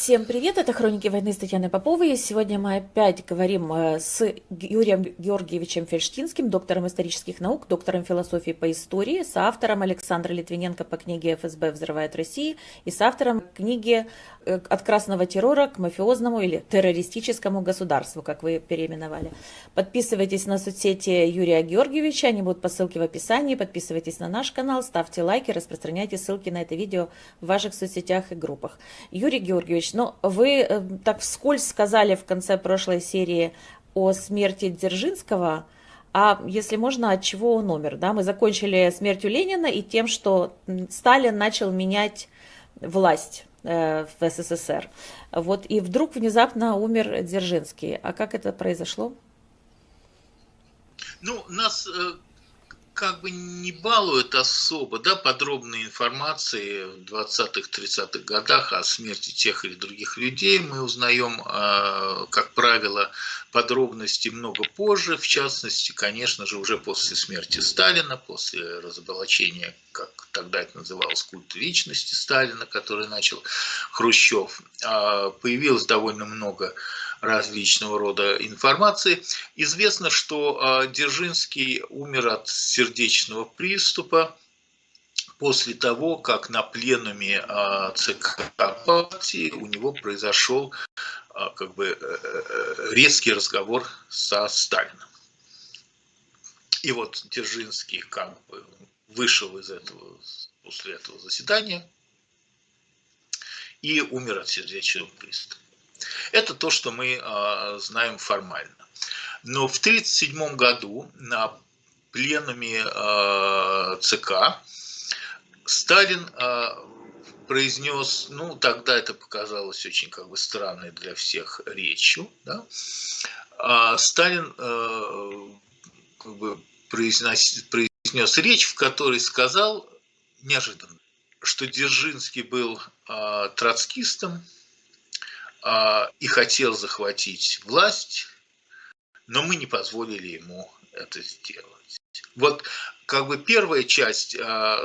Всем привет, это «Хроники войны» с Татьяной Поповой. Сегодня мы опять говорим с Юрием Георгиевичем Фельштинским, доктором исторических наук, доктором философии по истории, соавтором Александра Литвиненко по книге «ФСБ взрывает Россию» и соавтором книги «От красного террора к мафиозному или террористическому государству», как вы переименовали. Подписывайтесь на соцсети Юрия Георгиевича, они будут по ссылке в описании. Подписывайтесь на наш канал, ставьте лайки, распространяйте ссылки на это видео в ваших соцсетях и группах. Юрий Георгиевич, ну вы так вскользь сказали в конце прошлой серии о смерти Дзержинского, а если можно, от чего он умер? Да? Мы закончили смертью Ленина и тем, что Сталин начал менять власть в СССР. Вот, и вдруг внезапно умер Дзержинский. А как это произошло? Ну, нас как бы не балуют особо, да, подробной информацией в 20-30-х годах о смерти тех или других людей. Мы узнаем, как правило, подробности много позже, в частности, конечно же, уже после смерти Сталина, после разоблачения, как тогда это называлось, культа личности Сталина, который начал Хрущев. Появилось довольно много различного рода информации. Известно, что Дзержинский умер от сердечного приступа после того, как на пленуме ЦК партии у него произошел как бы резкий разговор со Сталином. И вот Дзержинский как бы вышел из этого, после этого заседания и умер от сердечного приступа. Это то, что мы знаем формально. Но в 1937 году на пленуме ЦК Сталин произнес, ну тогда это показалось очень как бы странной для всех речью, да? Сталин как бы произнес речь, в которой сказал неожиданно, что Дзержинский был троцкистом и хотел захватить власть, но мы не позволили ему это сделать. Вот как бы первая часть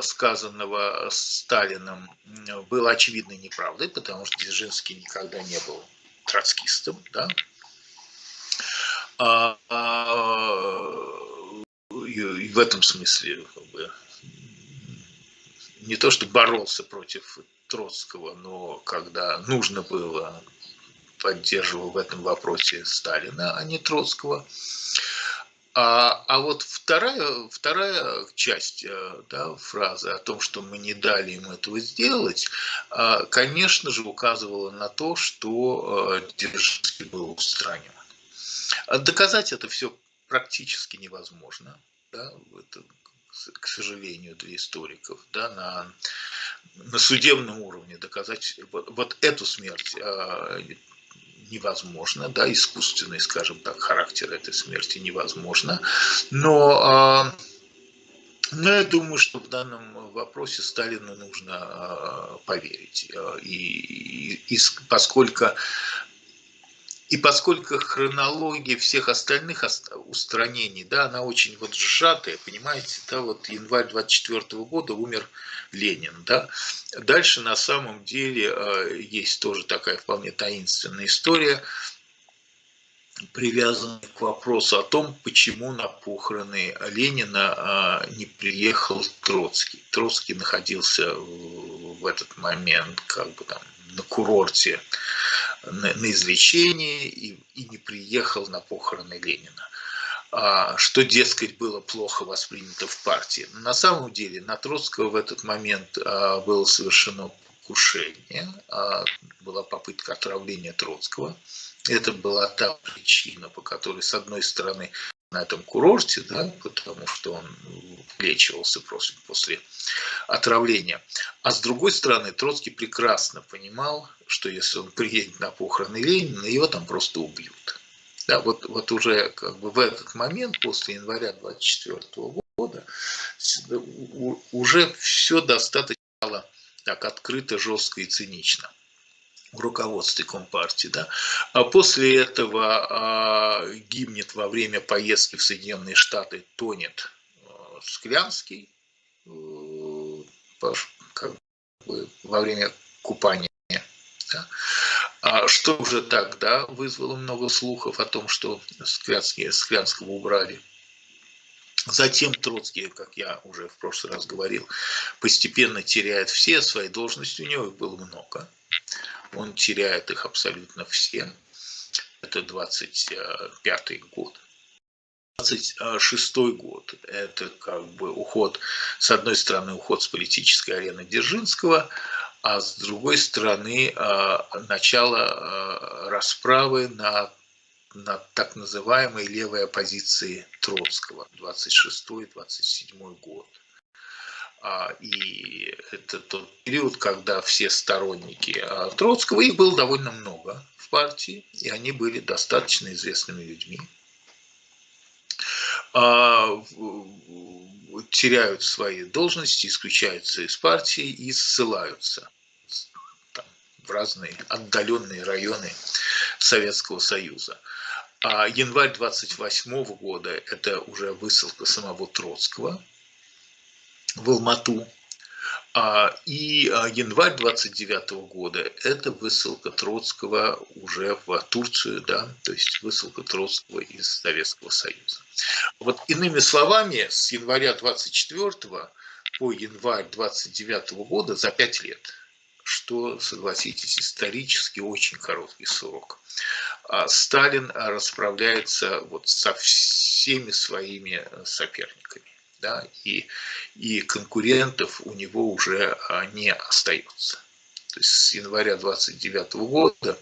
сказанного Сталином была очевидной неправдой, потому что Дзержинский никогда не был троцкистом, да? И в этом смысле как бы, не то, что боролся против Троцкого, но когда нужно было, поддерживал в этом вопросе Сталина, а не Троцкого. А вот вторая часть, да, фразы о том, что мы не дали им этого сделать, конечно же, указывала на то, что Дзержинский был устранен. Доказать это все практически невозможно. Да, это, к сожалению, для историков. Да, на судебном уровне доказать вот эту смерть невозможно, да, искусственный, скажем так, характер этой смерти невозможно, но я думаю, что в данном вопросе Сталину нужно поверить, поскольку хронология всех остальных устранений, да, она очень вот сжатая, понимаете, да, вот январь 24 года умер Ленин, да. Дальше на самом деле есть тоже такая вполне таинственная история, привязанная к вопросу о том, почему на похороны Ленина не приехал Троцкий. Троцкий находился в этот момент как бы там на курорте, на излечении и не приехал на похороны Ленина. Что, дескать, было плохо воспринято в партии. На самом деле на Троцкого в этот момент было совершено покушение, была попытка отравления Троцкого. Это была та причина, по которой, с одной стороны, на этом курорте, да, потому что он лечивался после отравления. А с другой стороны, Троцкий прекрасно понимал, что если он приедет на похороны Ленина, его там просто убьют. Да, вот уже как бы в этот момент, после января 24 года, уже все достаточно так открыто, жестко и цинично в руководстве Компартии. Да. А после этого гибнет во время поездки в Соединенные Штаты, тонет Склянский как бы, во время купания. Да. Что уже тогда вызвало много слухов о том, что Склянского убрали. Затем Троцкий, как я уже в прошлый раз говорил, постепенно теряет все свои должности, у него их было много. Он теряет их абсолютно все. Это 25-й год. 26-й год – это как бы уход, с одной стороны, уход с политической арены Дзержинского, а с другой стороны, начало расправы над так называемой левой оппозиции Троцкого, 26-27 год. И это тот период, когда все сторонники Троцкого, их было довольно много в партии, и они были достаточно известными людьми, теряют свои должности, исключаются из партии и ссылаются там, в разные отдаленные районы Советского Союза. А январь 28 года – это уже высылка самого Троцкого в Алмату. И январь 29 года – это высылка Троцкого уже в Турцию, да, то есть высылка Троцкого из Советского Союза. Вот иными словами, с января 24 по январь 29 года за 5 лет, что, согласитесь, исторически очень короткий срок, Сталин расправляется вот со всеми своими соперниками. Да, и конкурентов у него уже не остается. То есть с января 29 года,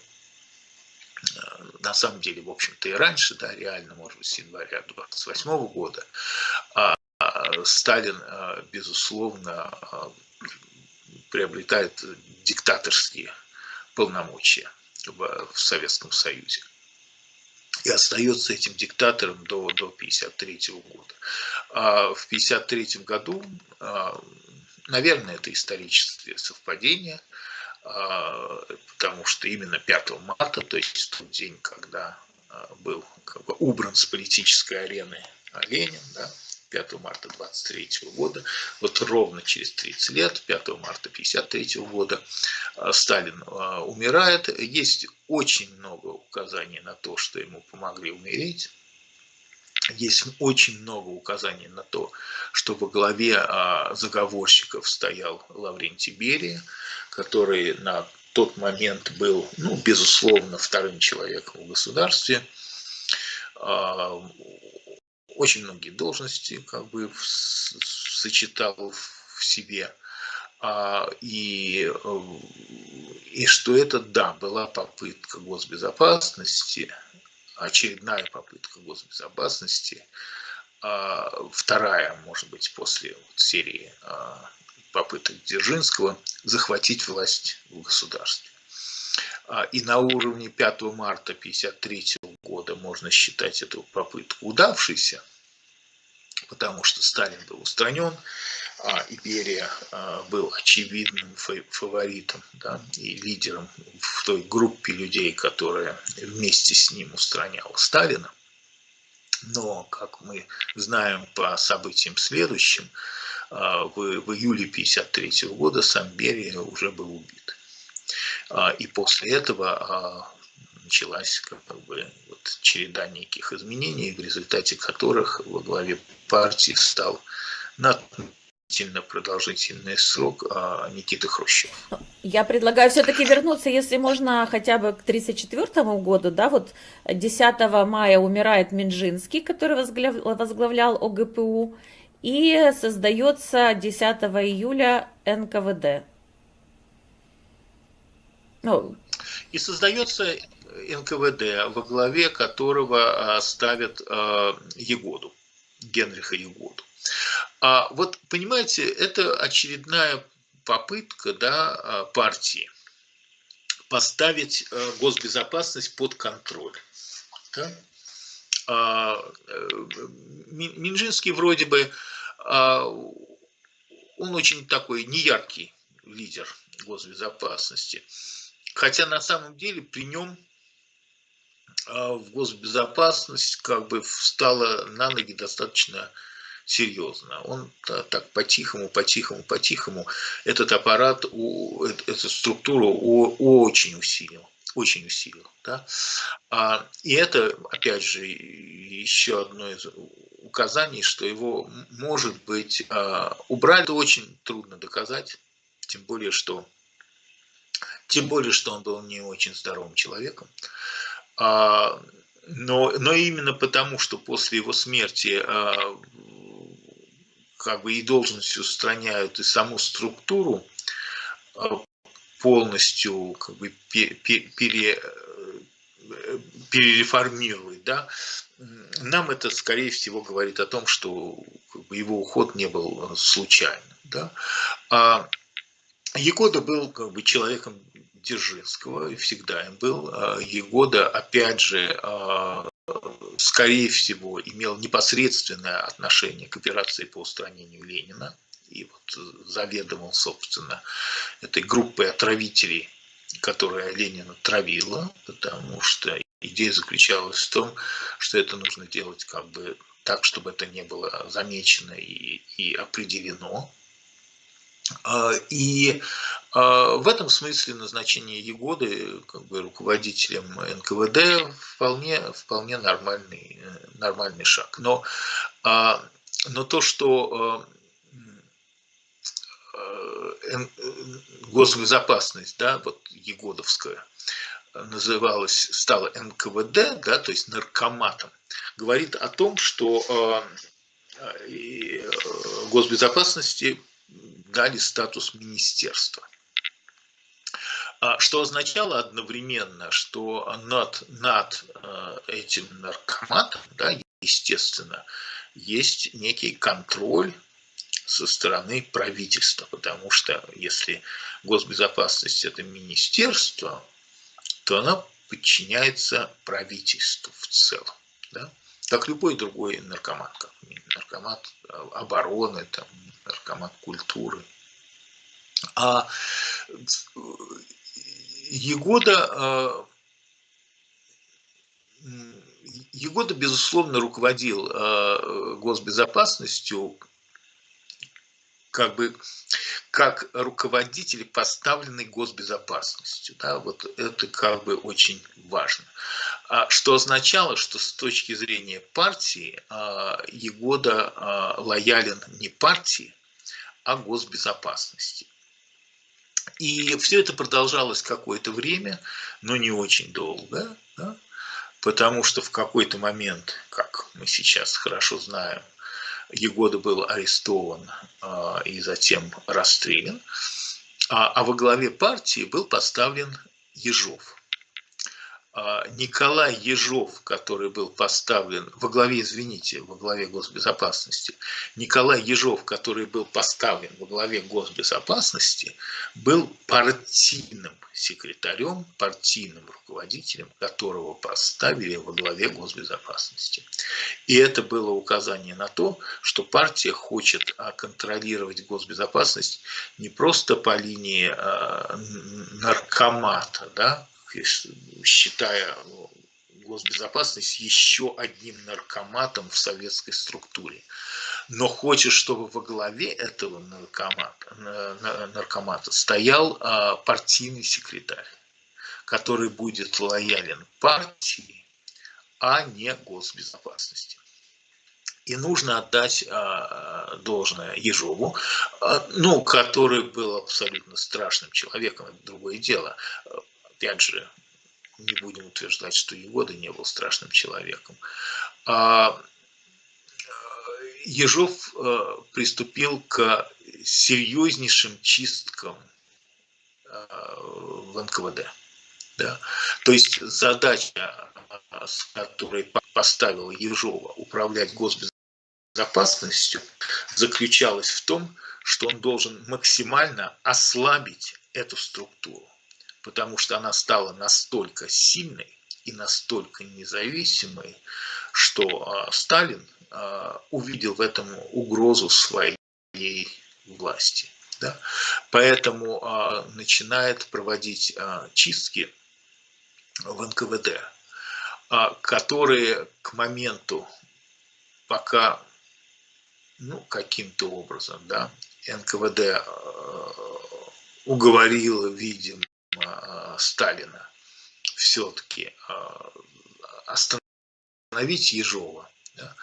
на самом деле, в общем-то, и раньше, да, реально, может быть, с января 28 года, Сталин, безусловно, приобретает диктаторские полномочия в Советском Союзе. И остается этим диктатором до 1953 года. В 1953 году, наверное, это историческое совпадение, потому что именно 5 марта, то есть тот день, когда был как бы убран с политической арены Ленин, да, 5 марта 1923 года, вот ровно через 30 лет, 5 марта 1953 года, Сталин умирает. Есть очень много указаний на то, что ему помогли умереть. Есть очень много указаний на то, что во главе заговорщиков стоял Лаврентий Берия, который на тот момент был, ну, безусловно, вторым человеком в государстве. Очень многие должности как бы сочетал в себе. И что это, да, была попытка госбезопасности, очередная попытка госбезопасности, вторая, может быть, после серии попыток Дзержинского захватить власть в государстве. И на уровне 5 марта 1953 года можно считать эту попытку удавшейся, потому что Сталин был устранен, и Берия был очевидным фаворитом, да, и лидером в той группе людей, которая вместе с ним устраняла Сталина. Но, как мы знаем по событиям следующим, в июле 1953 года сам Берия уже был убит. И после этого началась как бы вот череда неких изменений, в результате которых во главе партии стал на продолжительный срок Никита Хрущев. Я предлагаю все-таки вернуться, если можно, хотя бы к 1934 году. Да, вот 10 мая умирает Минжинский, который возглавлял ОГПУ, и создается 10 июля НКВД. И создается НКВД, во главе которого ставят Егоду, Генриха Егоду. Вот, понимаете, это очередная попытка, да, партии поставить госбезопасность под контроль. Да? Минжинский вроде бы, он очень такой неяркий лидер госбезопасности. Хотя на самом деле при нем в госбезопасность как бы встала на ноги достаточно серьезно. Он так потихому этот аппарат, эту структуру очень усилил. очень усилил. Да? И это, опять же, еще одно из указаний, что его, может быть, убрали. Это очень трудно доказать, тем более, что он был не очень здоровым человеком. Но именно потому, что после его смерти как бы и должность устраняют, и саму структуру полностью как бы перереформировать, да, нам это, скорее всего, говорит о том, что как бы его уход не был случайным. Да. Егода был как бы человеком Дзержинского, и всегда им был. Егода, опять же, скорее всего, имел непосредственное отношение к операции по устранению Ленина и вот заведовал, собственно, этой группой отравителей, которая Ленина травила, потому что идея заключалась в том, что это нужно делать как бы так, чтобы это не было замечено и определено. И в этом смысле назначение Егоды как бы руководителем НКВД вполне нормальный шаг. Но то, что госбезопасность, да, вот егодовская, стала НКВД, да, то есть наркоматом, говорит о том, что госбезопасности дали статус министерства. Что означало одновременно, что над этим наркоматом, да, естественно, есть некий контроль со стороны правительства, потому что если госбезопасность – это министерство, то она подчиняется правительству в целом. Да? Как любой другой наркомат, как наркомат обороны, там, наркомат культуры. А Егода, безусловно, руководил госбезопасностью как бы как руководитель, поставленный госбезопасностью. Да, вот это как бы очень важно. Что означало, что с точки зрения партии Егода лоялен не партии, а госбезопасности. И все это продолжалось какое-то время, но не очень долго, да, потому что в какой-то момент, как мы сейчас хорошо знаем, Егода был арестован и затем расстрелян, а во главе партии был поставлен Ежов. Николай Ежов, который был поставлен во главе госбезопасности, Николай Ежов, который был поставлен во главе госбезопасности, был партийным секретарем, партийным руководителем, которого поставили во главе госбезопасности. И это было указание на то, что партия хочет контролировать госбезопасность не просто по линии наркомата, да, считая госбезопасность еще одним наркоматом в советской структуре, но хочет, чтобы во главе этого наркомата стоял партийный секретарь, который будет лоялен партии, а не госбезопасности. И нужно отдать должное Ежову, который был абсолютно страшным человеком, это другое дело. Опять же, не будем утверждать, что Егода не был страшным человеком. Ежов приступил к серьезнейшим чисткам в НКВД. Да? То есть задача, с которой поставил Ежова управлять госбезопасностью, заключалась в том, что он должен максимально ослабить эту структуру, потому что она стала настолько сильной и настолько независимой, что Сталин увидел в этом угрозу своей власти. Да? Поэтому начинает проводить чистки в НКВД, которые к моменту, пока каким-то образом, да, НКВД уговорила, видимо, Сталина все-таки остановить Ежова. Да.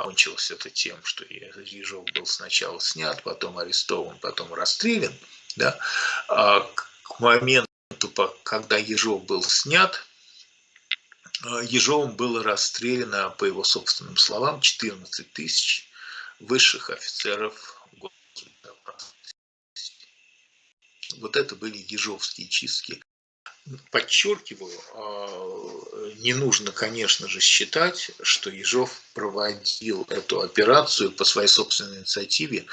Кончилось это тем, что Ежов был сначала снят, потом арестован, потом расстрелян. Да. К моменту, когда Ежов был снят, Ежовым было расстреляно, по его собственным словам, 14 тысяч высших офицеров госбезопасности. Вот это были ежовские чистки. Подчеркиваю, не нужно, конечно же, считать, что Ежов проводил эту операцию по своей собственной инициативе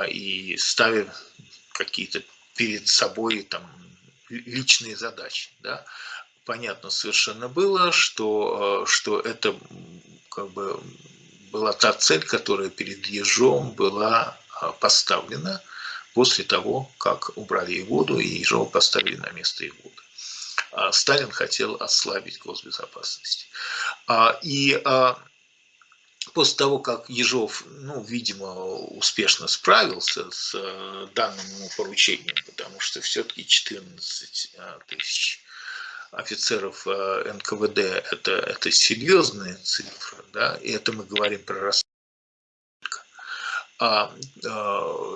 и ставя какие-то перед собой там личные задачи. Да. Понятно совершенно было, что это как бы была та цель, которая перед Ежовым была поставлена после того, как убрали Егоду и Ежова поставили на место Егоды. Сталин хотел ослабить госбезопасность. И после того, как Ежов, видимо, успешно справился с данным ему поручением, потому что все-таки 14 тысяч офицеров НКВД это серьезная цифра, да, и это мы говорим про расстрел.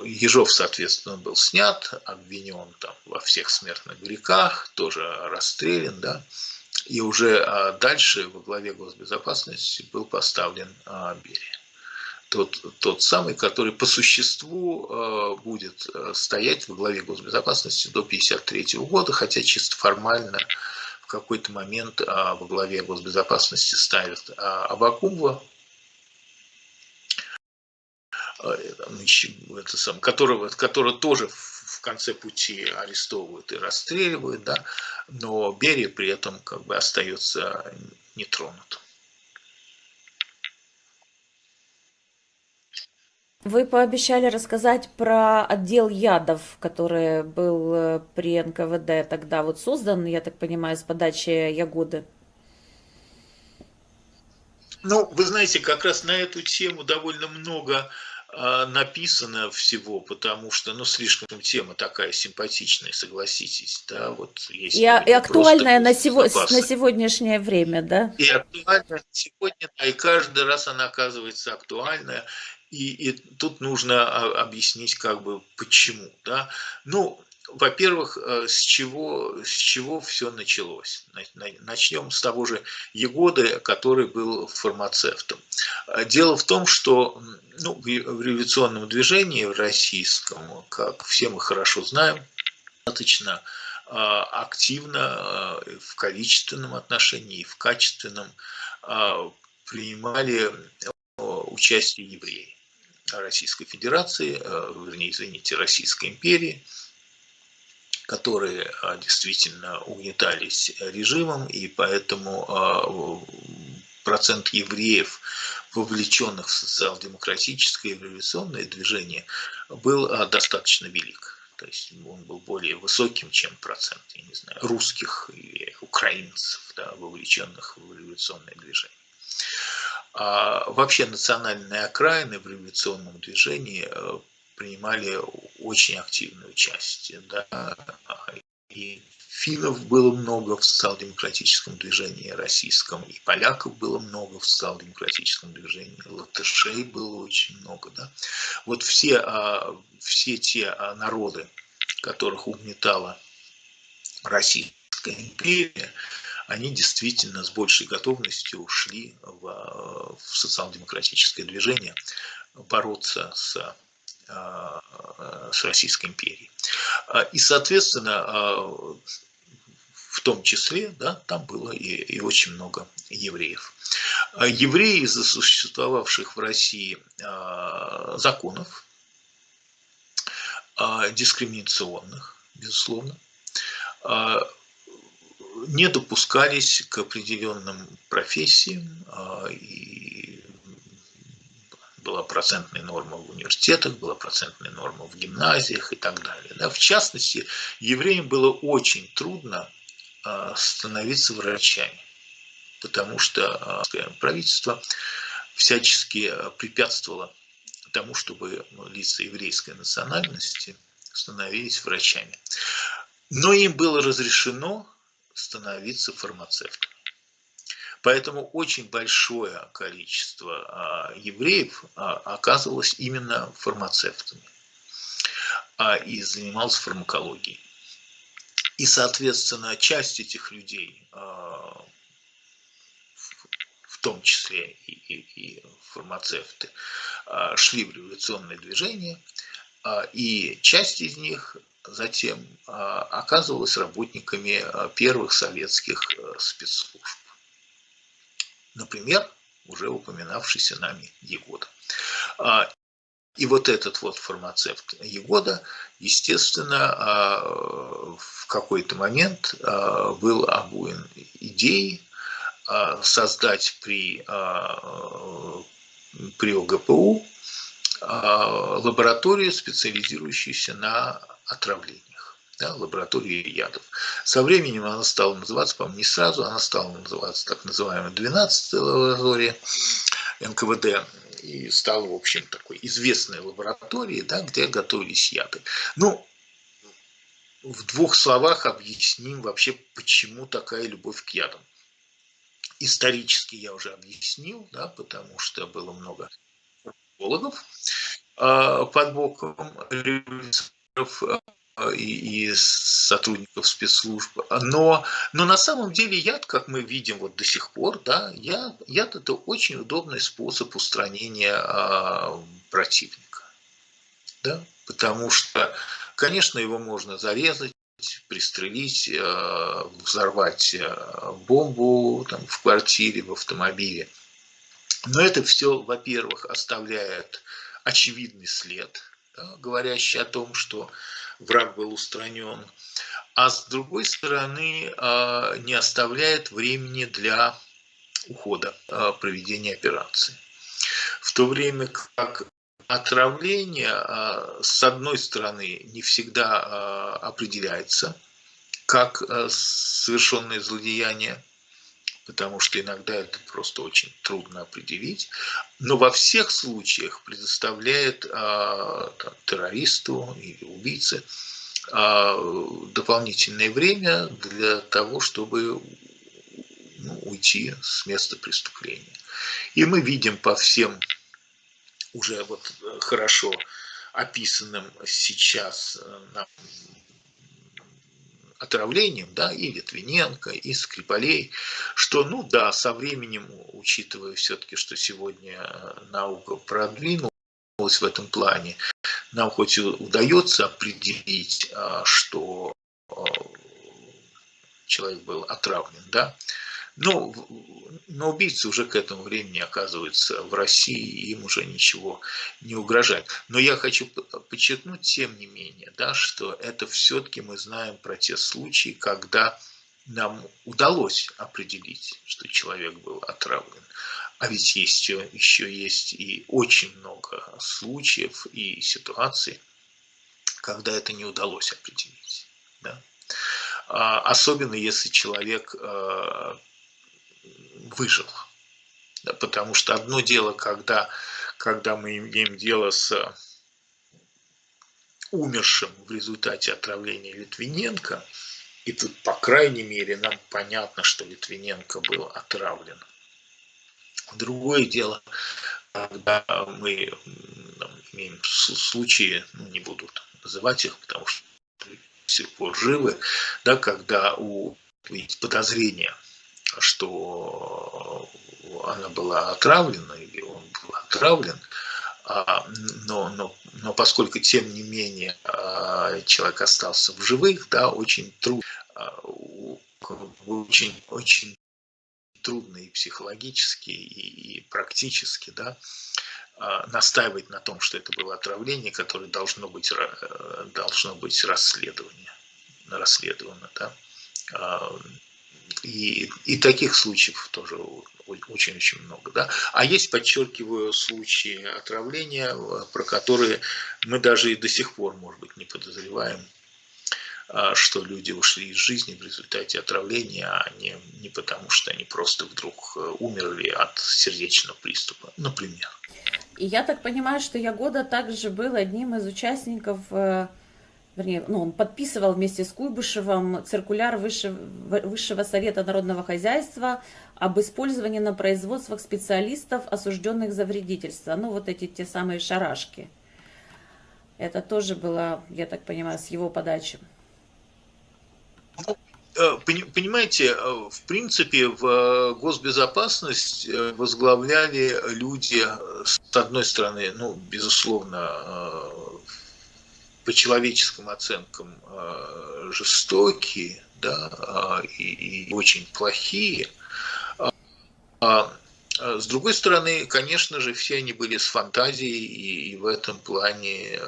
Ежов, соответственно, был снят, обвинен там во всех смертных грехах, тоже расстрелян, да, и уже дальше во главе госбезопасности был поставлен Берия. Тот самый, который по существу будет стоять во главе госбезопасности до 1953 года, хотя чисто формально в какой-то момент во главе госбезопасности ставят Абакумова, которого тоже в конце пути арестовывают и расстреливают, да, но Берия при этом как бы остается нетронутым. Вы пообещали рассказать про отдел ядов, который был при НКВД тогда вот создан, я так понимаю, с подачи Ягоды. Вы знаете, как раз на эту тему довольно много написано всего, потому что, слишком тема такая симпатичная, согласитесь, да, вот И, если и не просто актуальная на госбезопасность, сегодняшнее время, да? и актуальна сегодня, да, и каждый раз она оказывается актуальная, и тут нужно объяснить, как бы, почему, да. Во-первых, с чего все началось? Начнем с того же Егоды, который был фармацевтом. Дело в том, что в революционном движении российском, как все мы хорошо знаем, достаточно активно в количественном отношении и в качественном принимали участие евреи Российской Федерации, вернее, извините, Российской империи, которые действительно угнетались режимом, и поэтому процент евреев, вовлеченных в социал-демократическое и революционное движение, был достаточно велик. То есть он был более высоким, чем процент, я не знаю, русских или украинцев, да, вовлеченных в революционное движение. Вообще национальные окраины в революционном движении принимали очень активное участие. Да. И финнов было много в социал-демократическом движении российском, и поляков было много в социал-демократическом движении, латышей было очень много. Да. Вот все те народы, которых угнетала Российская империя, они действительно с большей готовностью ушли в социал-демократическое движение бороться с Российской империей. И, соответственно, в том числе, да, там было и очень много евреев. Евреи из-за существовавших в России законов, дискриминационных, безусловно, не допускались к определенным профессиям, и была процентная норма в университетах, была процентная норма в гимназиях и так далее. Да. В частности, евреям было очень трудно становиться врачами, потому что правительство всячески препятствовало тому, чтобы лица еврейской национальности становились врачами. Но им было разрешено становиться фармацевтом. Поэтому очень большое количество евреев оказывалось именно фармацевтами и занималось фармакологией. И, соответственно, часть этих людей, в том числе и фармацевты, шли в революционное движение, и часть из них затем оказывалась работниками первых советских спецслужб. Например, уже упоминавшийся нами Егода. И вот этот вот фармацевт Егода, естественно, в какой-то момент был обуян идеей создать при ОГПУ лабораторию, специализирующуюся на отравлениях, да, лабораторию ядов. Со временем она стала называться, по-моему, не сразу, она стала называться так называемая 12-я лаборатория НКВД, и стала, в общем, такой известной лабораторией, да, где готовились яды. Ну, в двух словах объясним вообще, почему такая любовь к ядам. Исторически я уже объяснил, да, потому что было много психологов под боком революционеров и сотрудников спецслужб. Но на самом деле яд, как мы видим вот до сих пор, да, яд это очень удобный способ устранения противника. Да? Потому что, конечно, его можно зарезать, пристрелить, взорвать бомбу там, в квартире, в автомобиле. Но это все, во-первых, оставляет очевидный след, да, говорящий о том, что враг был устранен, а с другой стороны не оставляет времени для ухода, проведения операции. В то время как отравление, с одной стороны, не всегда определяется как совершенное злодеяние, потому что иногда это просто очень трудно определить, но во всех случаях предоставляет террористу или убийце дополнительное время для того, чтобы уйти с места преступления. И мы видим по всем уже вот хорошо описанным сейчас отравлением, да, и Литвиненко, и Скрипалей, что, ну да, со временем, учитывая все-таки, что сегодня наука продвинулась в этом плане, нам хоть и удается определить, что человек был отравлен, да, но убийцы уже к этому времени оказываются в России, и им уже ничего не угрожает. Но я хочу подчеркнуть, тем не менее, да, что это все-таки мы знаем про те случаи, когда нам удалось определить, что человек был отравлен. А ведь еще есть и очень много случаев и ситуаций, когда это не удалось определить. Да? Особенно если человек выжил. Да, потому что одно дело, когда мы имеем дело с умершим в результате отравления Литвиненко, и тут, по крайней мере, нам понятно, что Литвиненко был отравлен. Другое дело, когда мы имеем случаи, не буду называть их, потому что до сих пор живы, да, когда есть подозрение, что она была отравлена или он был отравлен, но поскольку, тем не менее, человек остался в живых, да, очень трудно, очень трудно и психологически, и практически, да, настаивать на том, что это было отравление, которое должно быть расследовано, да. И таких случаев тоже очень-очень много. Да? А есть, подчеркиваю, случаи отравления, про которые мы даже и до сих пор, может быть, не подозреваем, что люди ушли из жизни в результате отравления, а не потому, что они просто вдруг умерли от сердечного приступа, например. И я так понимаю, что Ягода также был одним из участников вернее, ну, он подписывал вместе с Куйбышевым циркуляр Высшего Совета Народного Хозяйства об использовании на производствах специалистов, осужденных за вредительство. Ну, вот эти те самые шарашки. Это тоже было, я так понимаю, с его подачи. Понимаете, в принципе, в госбезопасность возглавляли люди, с одной стороны, ну, безусловно, по человеческим оценкам жестокие, да, и очень плохие. С другой стороны, конечно же, все они были с фантазией и в этом плане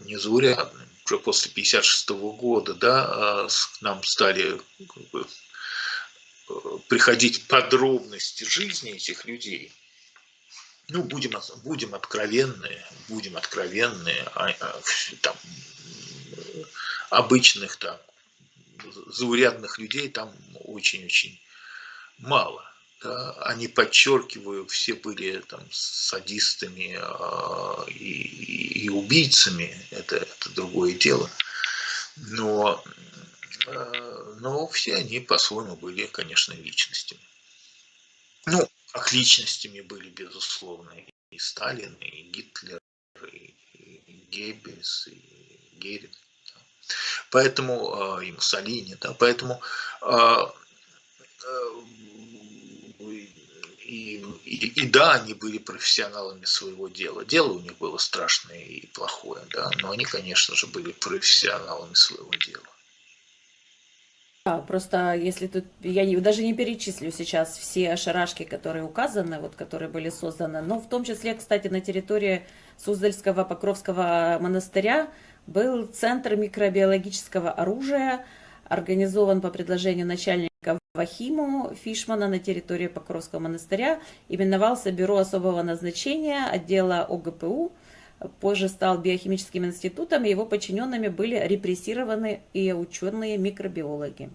незаурядны. Уже после 1956 года, да, к нам стали как бы, приходить подробности жизни этих людей. Ну, будем откровенны, там, обычных там заурядных людей там очень-очень мало. Да, они, подчеркиваю, все были там садистами и убийцами, это другое дело. Но все они по-своему были, конечно, личностями. Ну, как личностями были, безусловно, и Сталин, и Гитлер, и Геббельс, и Геринг. Да. Поэтому и Муссолини, да, поэтому и да, они были профессионалами своего дела. Дело у них было страшное и плохое, да, но они, конечно же, были профессионалами своего дела. Да, просто если тут, даже не перечислю сейчас все шарашки, которые указаны, вот, которые были созданы, но в том числе, кстати, на территории Суздальского Покровского монастыря был центр микробиологического оружия, организован по предложению начальника Вахиму Фишмана на территории Покровского монастыря, именовался Бюро особого назначения отдела ОГПУ, позже стал биохимическим институтом, и его подчиненными были репрессированы и ученые-микробиологи.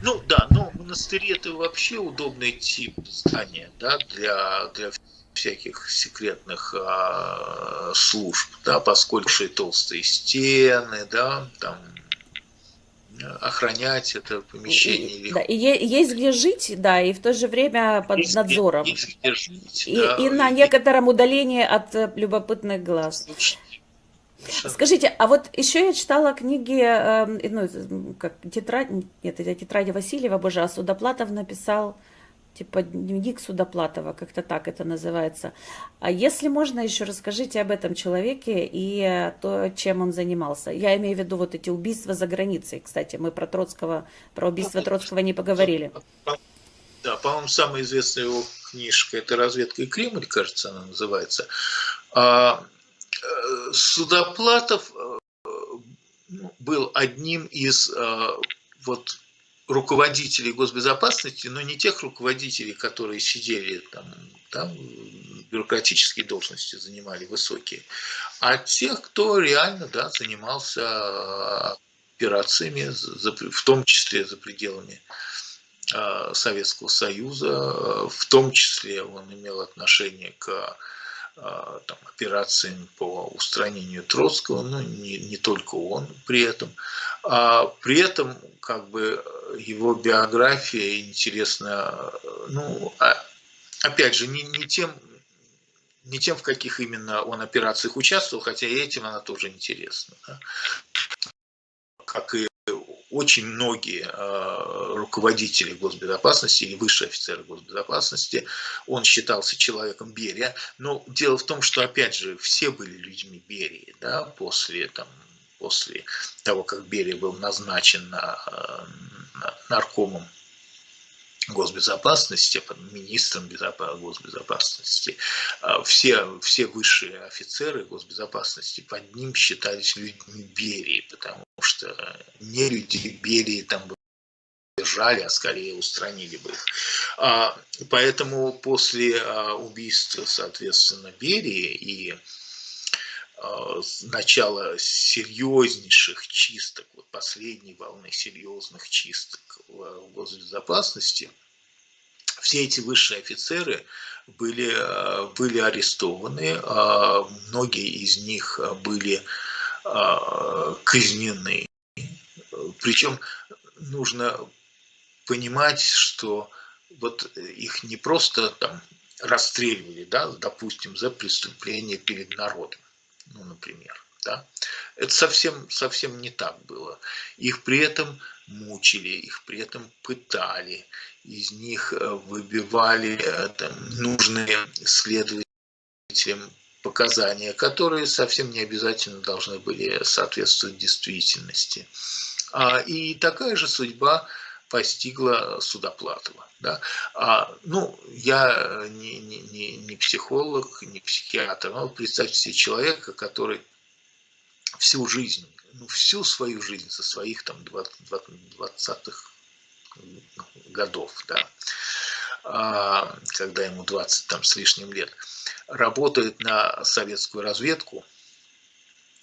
Ну да, но монастыри это вообще удобный тип здания, да, для всяких секретных служб, да, поскольку толстые стены, да, там охранять это помещение легко. Да, и есть где жить, да, и в то же время под надзором. Есть где жить, И на некотором удалении от любопытных глаз. Скажите, а вот еще я читала книги, ну, как тетрадь, нет, это тетради Васильева, боже, а Судоплатов написал, типа дневник Судоплатова, как-то так это называется. А если можно, еще расскажите об этом человеке и то, чем он занимался. Я имею в виду вот эти убийства за границей, кстати, мы про Троцкого, про убийство Троцкого не поговорили. Да, по-моему, самая известная его книжка — это «Разведка и Кремль», кажется, она называется. Судоплатов был одним из вот руководителей госбезопасности, но не тех руководителей, которые сидели там бюрократические должности занимали высокие, а тех, кто реально, да, занимался операциями, в том числе за пределами Советского Союза, в том числе он имел отношение к операциям по устранению Троцкого, но не только он при этом. При этом как бы его биография интересна, ну, опять же, не тем, в каких именно он операциях участвовал, хотя и этим она тоже интересна. Да? Как и очень многие руководители госбезопасности или высшие офицеры госбезопасности, он считался человеком Берия. Но дело в том, что, опять же, все были людьми Берии, да, после того, как Берия был назначен наркомом госбезопасности, министром госбезопасности, все высшие офицеры госбезопасности под ним считались людьми Берии, потому что не люди Берии там держали, а скорее устранили бы их. Поэтому после убийства, соответственно, Берии и начала серьезнейших чисток, вот последней волны серьезных чисток в госбезопасности, все эти высшие офицеры были арестованы, многие из них были казнены. Причем нужно понимать, что вот их не просто там расстреливали, да, допустим, за преступление перед народом, ну, например, да. Это совсем не так было. Их при этом мучили, их при этом пытали, из них выбивали там, нужные следователям показания, которые совсем не обязательно должны были соответствовать действительности. И такая же судьба постигла Судоплатова. Да? Ну, я не психолог, не психиатр, но представьте себе человека, который всю жизнь, ну, всю свою жизнь со своих там 20-х годов, да, когда ему 20 там, с лишним лет, работает на советскую разведку,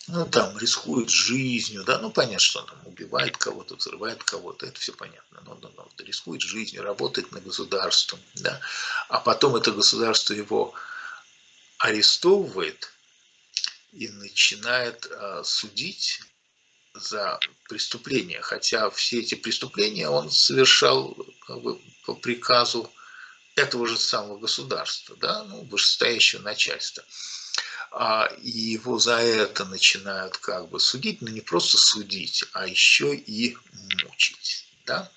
ну, там, рискует жизнью, да, ну, понятно, что он там убивает кого-то, взрывает кого-то, это все понятно, но рискует жизнью, работает на государство, да, а потом это государство его арестовывает и начинает судить за преступления, хотя все эти преступления он совершал как бы, по приказу этого же самого государства, да, ну, вышестоящего начальства. И его за это начинают как бы судить, но не просто судить, а еще и мучить, да.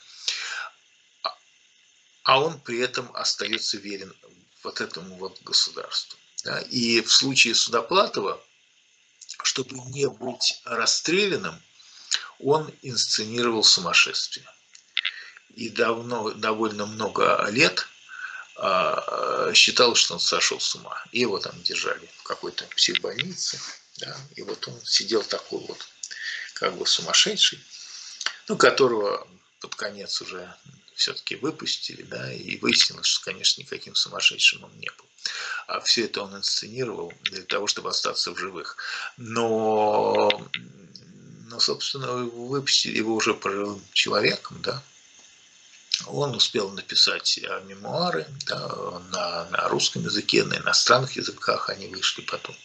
А он при этом остается верен вот этому вот государству. Да? И в случае Судоплатова, чтобы не быть расстрелянным, он инсценировал сумасшествие. И довольно много лет считал, что он сошел с ума. И его там держали в какой-то психбольнице. Да, и вот он сидел такой вот, как бы сумасшедший, ну, которого под конец уже все-таки выпустили, да, и выяснилось, что, конечно, никаким сумасшедшим он не был. А все это он инсценировал для того, чтобы остаться в живых. Но собственно, выпустили его уже пожилым человеком, да, он успел написать мемуары, да, на русском языке, на иностранных языках они вышли потом.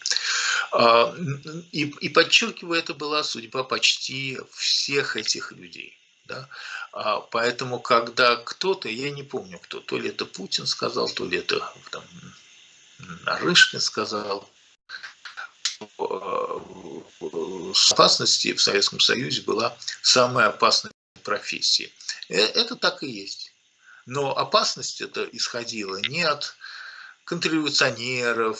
И подчеркиваю, это была судьба почти всех этих людей. Да? Поэтому, когда кто-то, я не помню кто, то ли это Путин сказал, то ли это там, Нарышкин сказал, опасности в Советском Союзе была самая опасная профессия. Это так и есть. Но опасность это исходила не от контрреволюционеров,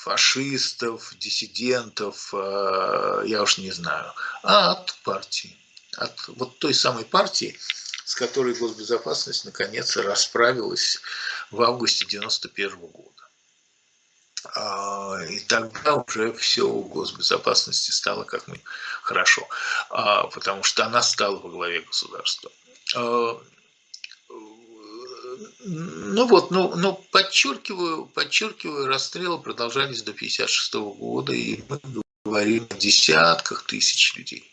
фашистов, диссидентов, я уж не знаю, а от партии. От вот той самой партии, с которой госбезопасность наконец расправилась в августе 1991 года. И тогда уже все у госбезопасности стало как-нибудь хорошо, потому что она стала во главе государства. Ну вот, но подчеркиваю, расстрелы продолжались до 1956 года, и мы говорим о десятках тысяч людей.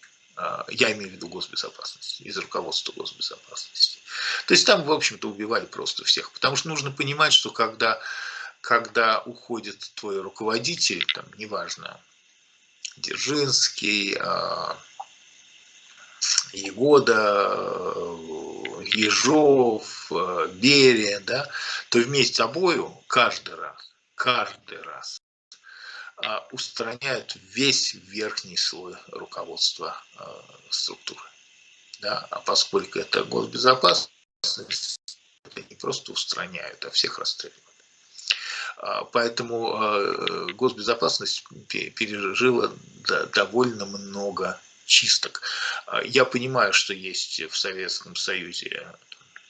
Я имею в виду госбезопасности, из руководства госбезопасности. То есть там, в общем-то, убивали просто всех. Потому что нужно понимать, что когда уходит твой руководитель, там, неважно, Дзержинский, Егода, Ежов, Берия, да, то вместе с собой каждый раз устраняют весь верхний слой руководства структуры. Да? А поскольку это госбезопасность, это не просто устраняют, а всех расстреливают. Поэтому госбезопасность пережила довольно много чисток. Я понимаю, что есть в Советском Союзе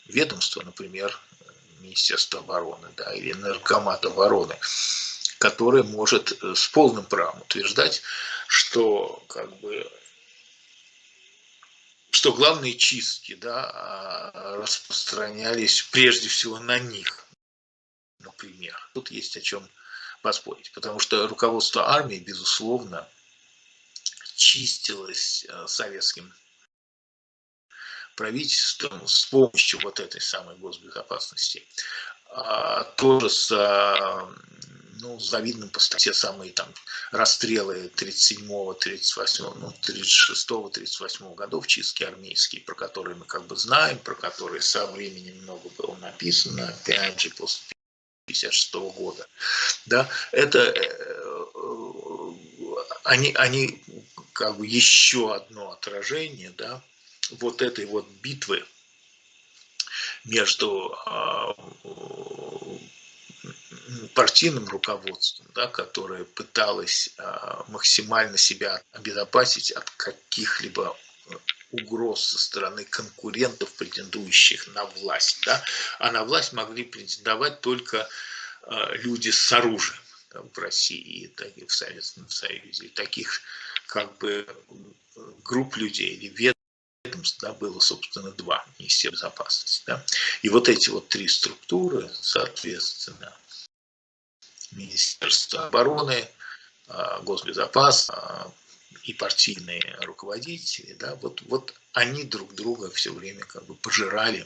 ведомство, например, Министерство обороны, да, или Наркомат обороны, которое может с полным правом утверждать, что как бы что главные чистки, да, распространялись прежде всего на них, например. Тут есть о чем поспорить, потому что руководство армии, безусловно, чистилось советским правительством с помощью вот этой самой госбезопасности. Тоже с ну, с завидным постоянством. Те самые там расстрелы 37-го, 38-го, ну, 36-го, 38-го годов, чистки армейские, про которые мы как бы знаем, про которые со временем много было написано, опять же, после 56-го года. Да, это они как бы еще одно отражение, да, вот этой вот битвы между партийным руководством, да, которое пыталось максимально себя обезопасить от каких-либо угроз со стороны конкурентов, претендующих на власть. Да? А на власть могли претендовать только люди с оружием, да, в России и в Советском Союзе. И таких как бы групп людей или ведомств, да, было, собственно, два: Министерство безопасности. Да? И вот эти вот три структуры, соответственно, Министерство обороны, госбезопасности и партийные руководители, да, вот они друг друга все время как бы пожирали,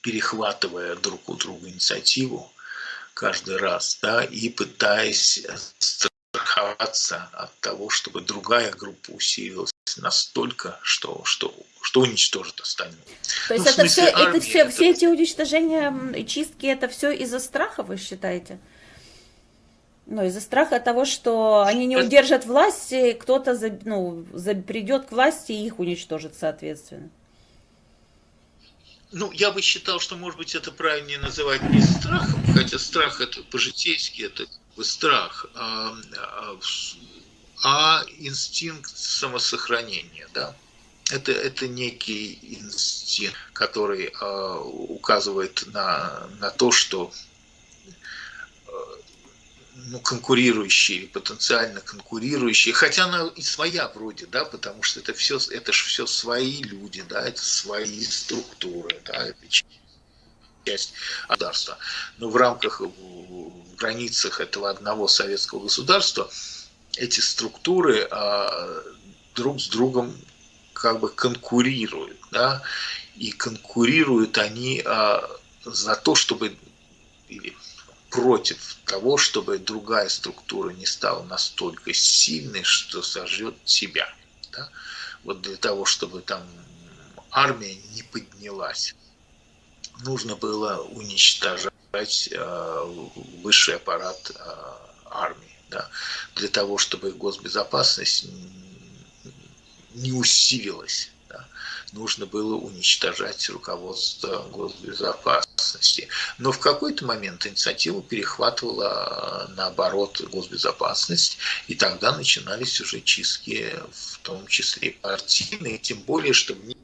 перехватывая друг у друга инициативу каждый раз, да, и пытаясь страховаться от того, чтобы другая группа усилилась настолько, что уничтожит остальную. То Ну, есть в смысле это армии это... все эти уничтожения и чистки, это все из-за страха, вы считаете? Ну, из-за страха того, что они не удержат власть, и кто-то придет к власти и их уничтожит, соответственно. Ну, я бы считал, что, может быть, это правильнее называть не страхом, хотя страх это по-житейски, это страх, а инстинкт самосохранения, да. Это некий инстинкт, который указывает на то, что ну, конкурирующие, потенциально конкурирующие, хотя она и своя вроде, да, потому что это же все свои люди, да, это свои структуры, да, это часть государства. Но в рамках, в границах этого одного советского государства эти структуры друг с другом как бы конкурируют, да, и конкурируют они за то, чтобы, или против того, чтобы другая структура не стала настолько сильной, что сожжет себя. Да? Вот для того, чтобы там армия не поднялась, нужно было уничтожать высший аппарат армии. Да? Для того, чтобы госбезопасность не усилилась, да? Нужно было уничтожать руководство госбезопасности. Но в какой-то момент инициативу перехватывала, наоборот, госбезопасность, и тогда начинались уже чистки, в том числе партийные, тем более, что в них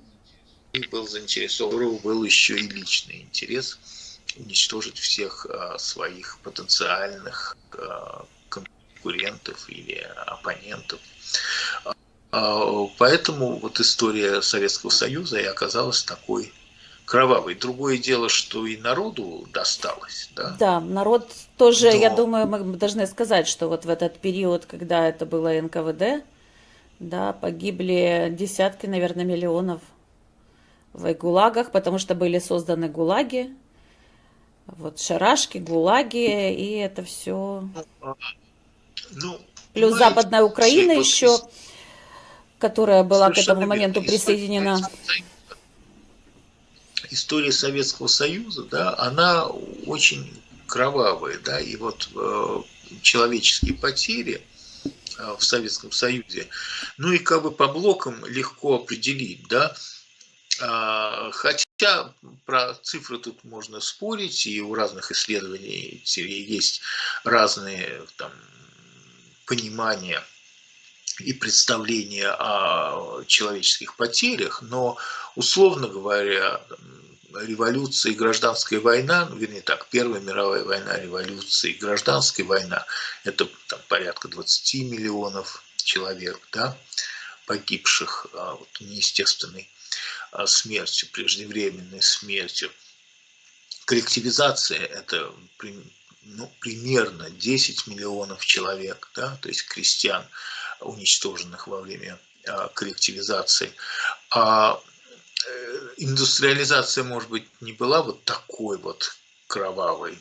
был заинтересован, был еще и личный интерес уничтожить всех своих потенциальных конкурентов или оппонентов. Поэтому вот история Советского Союза и оказалась такой кровавой. Другое дело, что и народу досталось. Да, да, народ тоже, я но... думаю, мы должны сказать, что вот в этот период, когда это было НКВД, да, погибли десятки, наверное, миллионов в ГУЛАГах, потому что были созданы ГУЛАГи, вот шарашки, ГУЛАГи, и это все. Ну, Плюс Западная Украина вот еще, которая была к этому верно. моменту присоединена. История Советского Союза, да, она очень кровавая, да, и вот человеческие потери в Советском Союзе, ну и как бы по блокам легко определить, да, хотя про цифры тут можно спорить, и у разных исследователей есть разные там понимания и представления о человеческих потерях, но, условно говоря, революция и гражданская война, ну, вернее так, Первая мировая война, революция и гражданская война, это там, порядка 20 миллионов человек, да, погибших вот, неестественной смертью, преждевременной смертью. Коллективизация – это примерно 10 миллионов человек, да, то есть крестьян, уничтоженных во время коллективизации. А индустриализация, может быть, не была вот такой вот кровавой,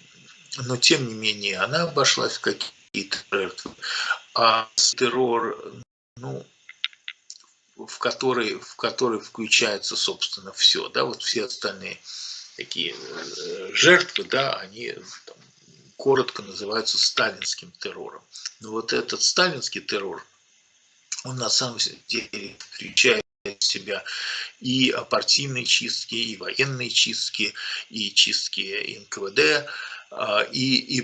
но тем не менее она обошлась в какие-то жертвы. А террор, ну, в который включается, собственно, все, да, вот все остальные такие жертвы, да, они там, коротко называются сталинским террором. Но вот этот сталинский террор, он на самом деле включает в себя и партийные чистки, и военные чистки, и чистки НКВД, и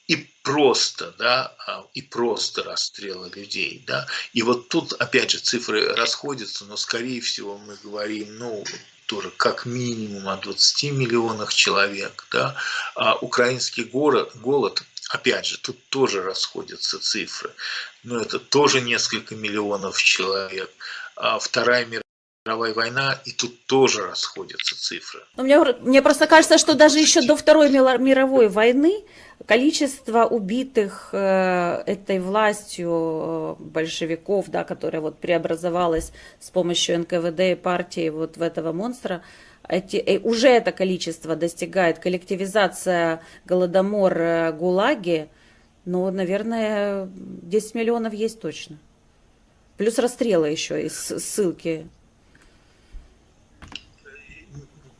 и просто, да, и просто расстрелы людей, да. И вот тут, опять же, цифры расходятся, но, скорее всего, мы говорим, ну, тоже как минимум о 20 миллионах человек, да. А украинский голод, опять же, тут тоже расходятся цифры, но это тоже несколько миллионов человек. А Вторая мировая война, и тут тоже расходятся цифры. Но мне просто кажется, что даже еще до Второй мировой войны количество убитых этой властью большевиков, да, которая вот преобразовалась с помощью НКВД и партии вот в этого монстра, уже это количество достигает коллективизация, голодомор, ГУЛАГи, ну, наверное, 10 миллионов есть точно. Плюс расстрелы еще и ссылки.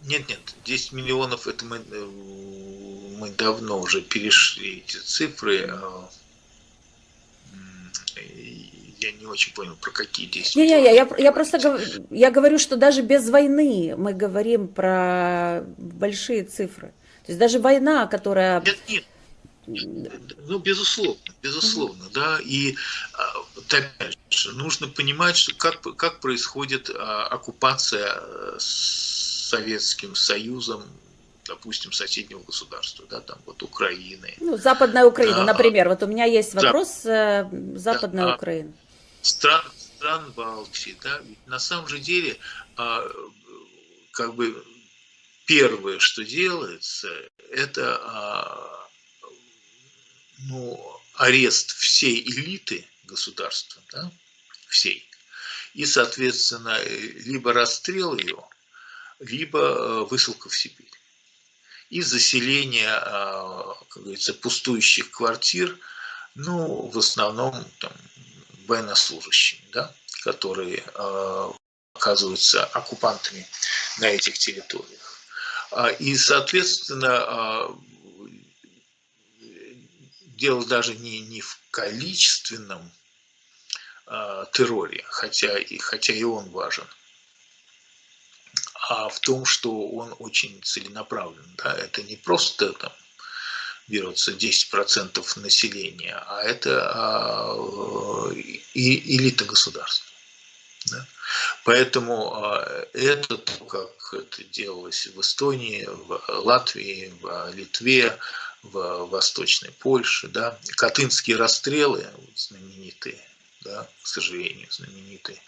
Нет, 10 миллионов, это мы давно уже перешли эти цифры. Я не очень понял, про какие 10 миллионов. Я просто я говорю, что даже без войны мы говорим про большие цифры. То есть даже война, которая... Нет, ну, безусловно, да, и опять же, нужно понимать, что как происходит оккупация Советским Союзом, допустим, соседнего государства, да, там вот Украины. Ну, Западная Украина, Да, например. Вот у меня есть вопрос Западная да, Украина. стран Балтии, да, ведь на самом же деле, как бы первое, что делается, это ну, арест всей элиты государства, да, всей, и, соответственно, либо расстрел ее, либо высылка в Сибирь. И заселение, как говорится, пустующих квартир, ну, в основном там, военнослужащими, да, которые оказываются оккупантами на этих территориях. И, соответственно, дело даже не в количественном терроре, хотя и он важен, а в том, что он очень целенаправлен. Да? Это не просто там берется 10% населения, а это и элита государства. Да? Поэтому это то, как это делалось в Эстонии, в Латвии, в Литве, в Восточной Польше, да, катынские расстрелы, знаменитые, да, к сожалению, знаменитые,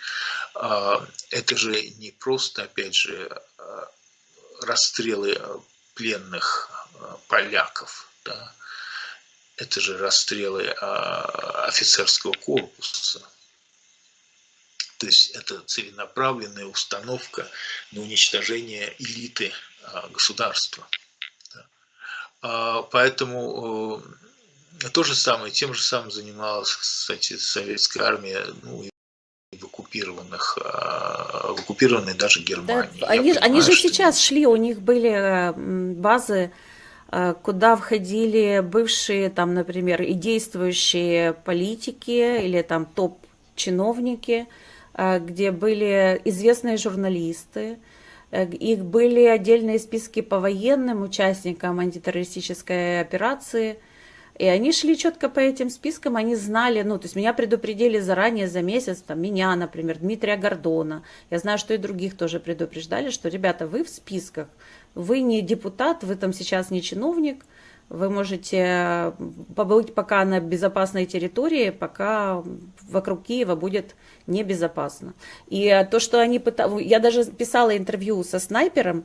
это же не просто, опять же, расстрелы пленных поляков, да, это же расстрелы офицерского корпуса. То есть это целенаправленная установка на уничтожение элиты государства. Поэтому тем же самым занималась, кстати, советская армия, ну, и в оккупированной даже Германии. Да, они же сейчас шли, у них были базы, куда входили бывшие, там, например, и действующие политики или там топ-чиновники, где были известные журналисты, их были отдельные списки по военным участникам антитеррористической операции, и они шли четко по этим спискам, они знали, ну, то есть меня предупредили заранее, за месяц, там, меня, например, Дмитрия Гордона, я знаю, что и других тоже предупреждали, что, ребята, вы в списках, вы не депутат, вы там сейчас не чиновник, вы можете побыть пока на безопасной территории, пока вокруг Киева будет небезопасно. И то, что они пытались... Я даже писала интервью со снайпером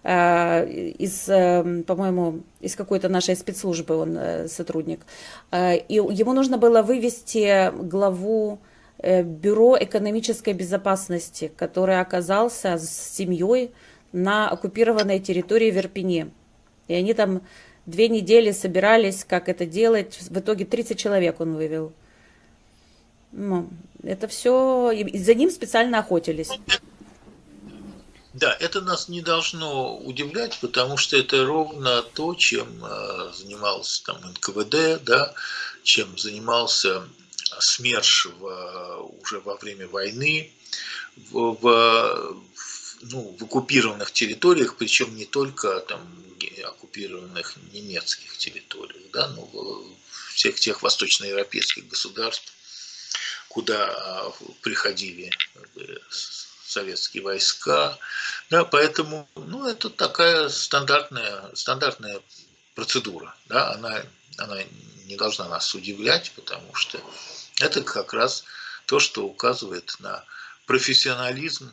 из, по-моему, из какой-то нашей спецслужбы, он сотрудник. И ему нужно было вывести главу Бюро экономической безопасности, который оказался с семьей на оккупированной территории в Ирпене. И они там 2 недели собирались, как это делать. В итоге 30 человек он вывел. Ну, это все... И за ним специально охотились. Да, это нас не должно удивлять, потому что это ровно то, чем занимался там НКВД, да, чем занимался СМЕРШ уже во время войны в оккупированных территориях, причем не только там оккупированных немецких территориях, да, но всех тех восточноевропейских государств, куда приходили советские войска, да, поэтому, ну, это такая стандартная процедура, да, она не должна нас удивлять, потому что это как раз то, что указывает на профессионализм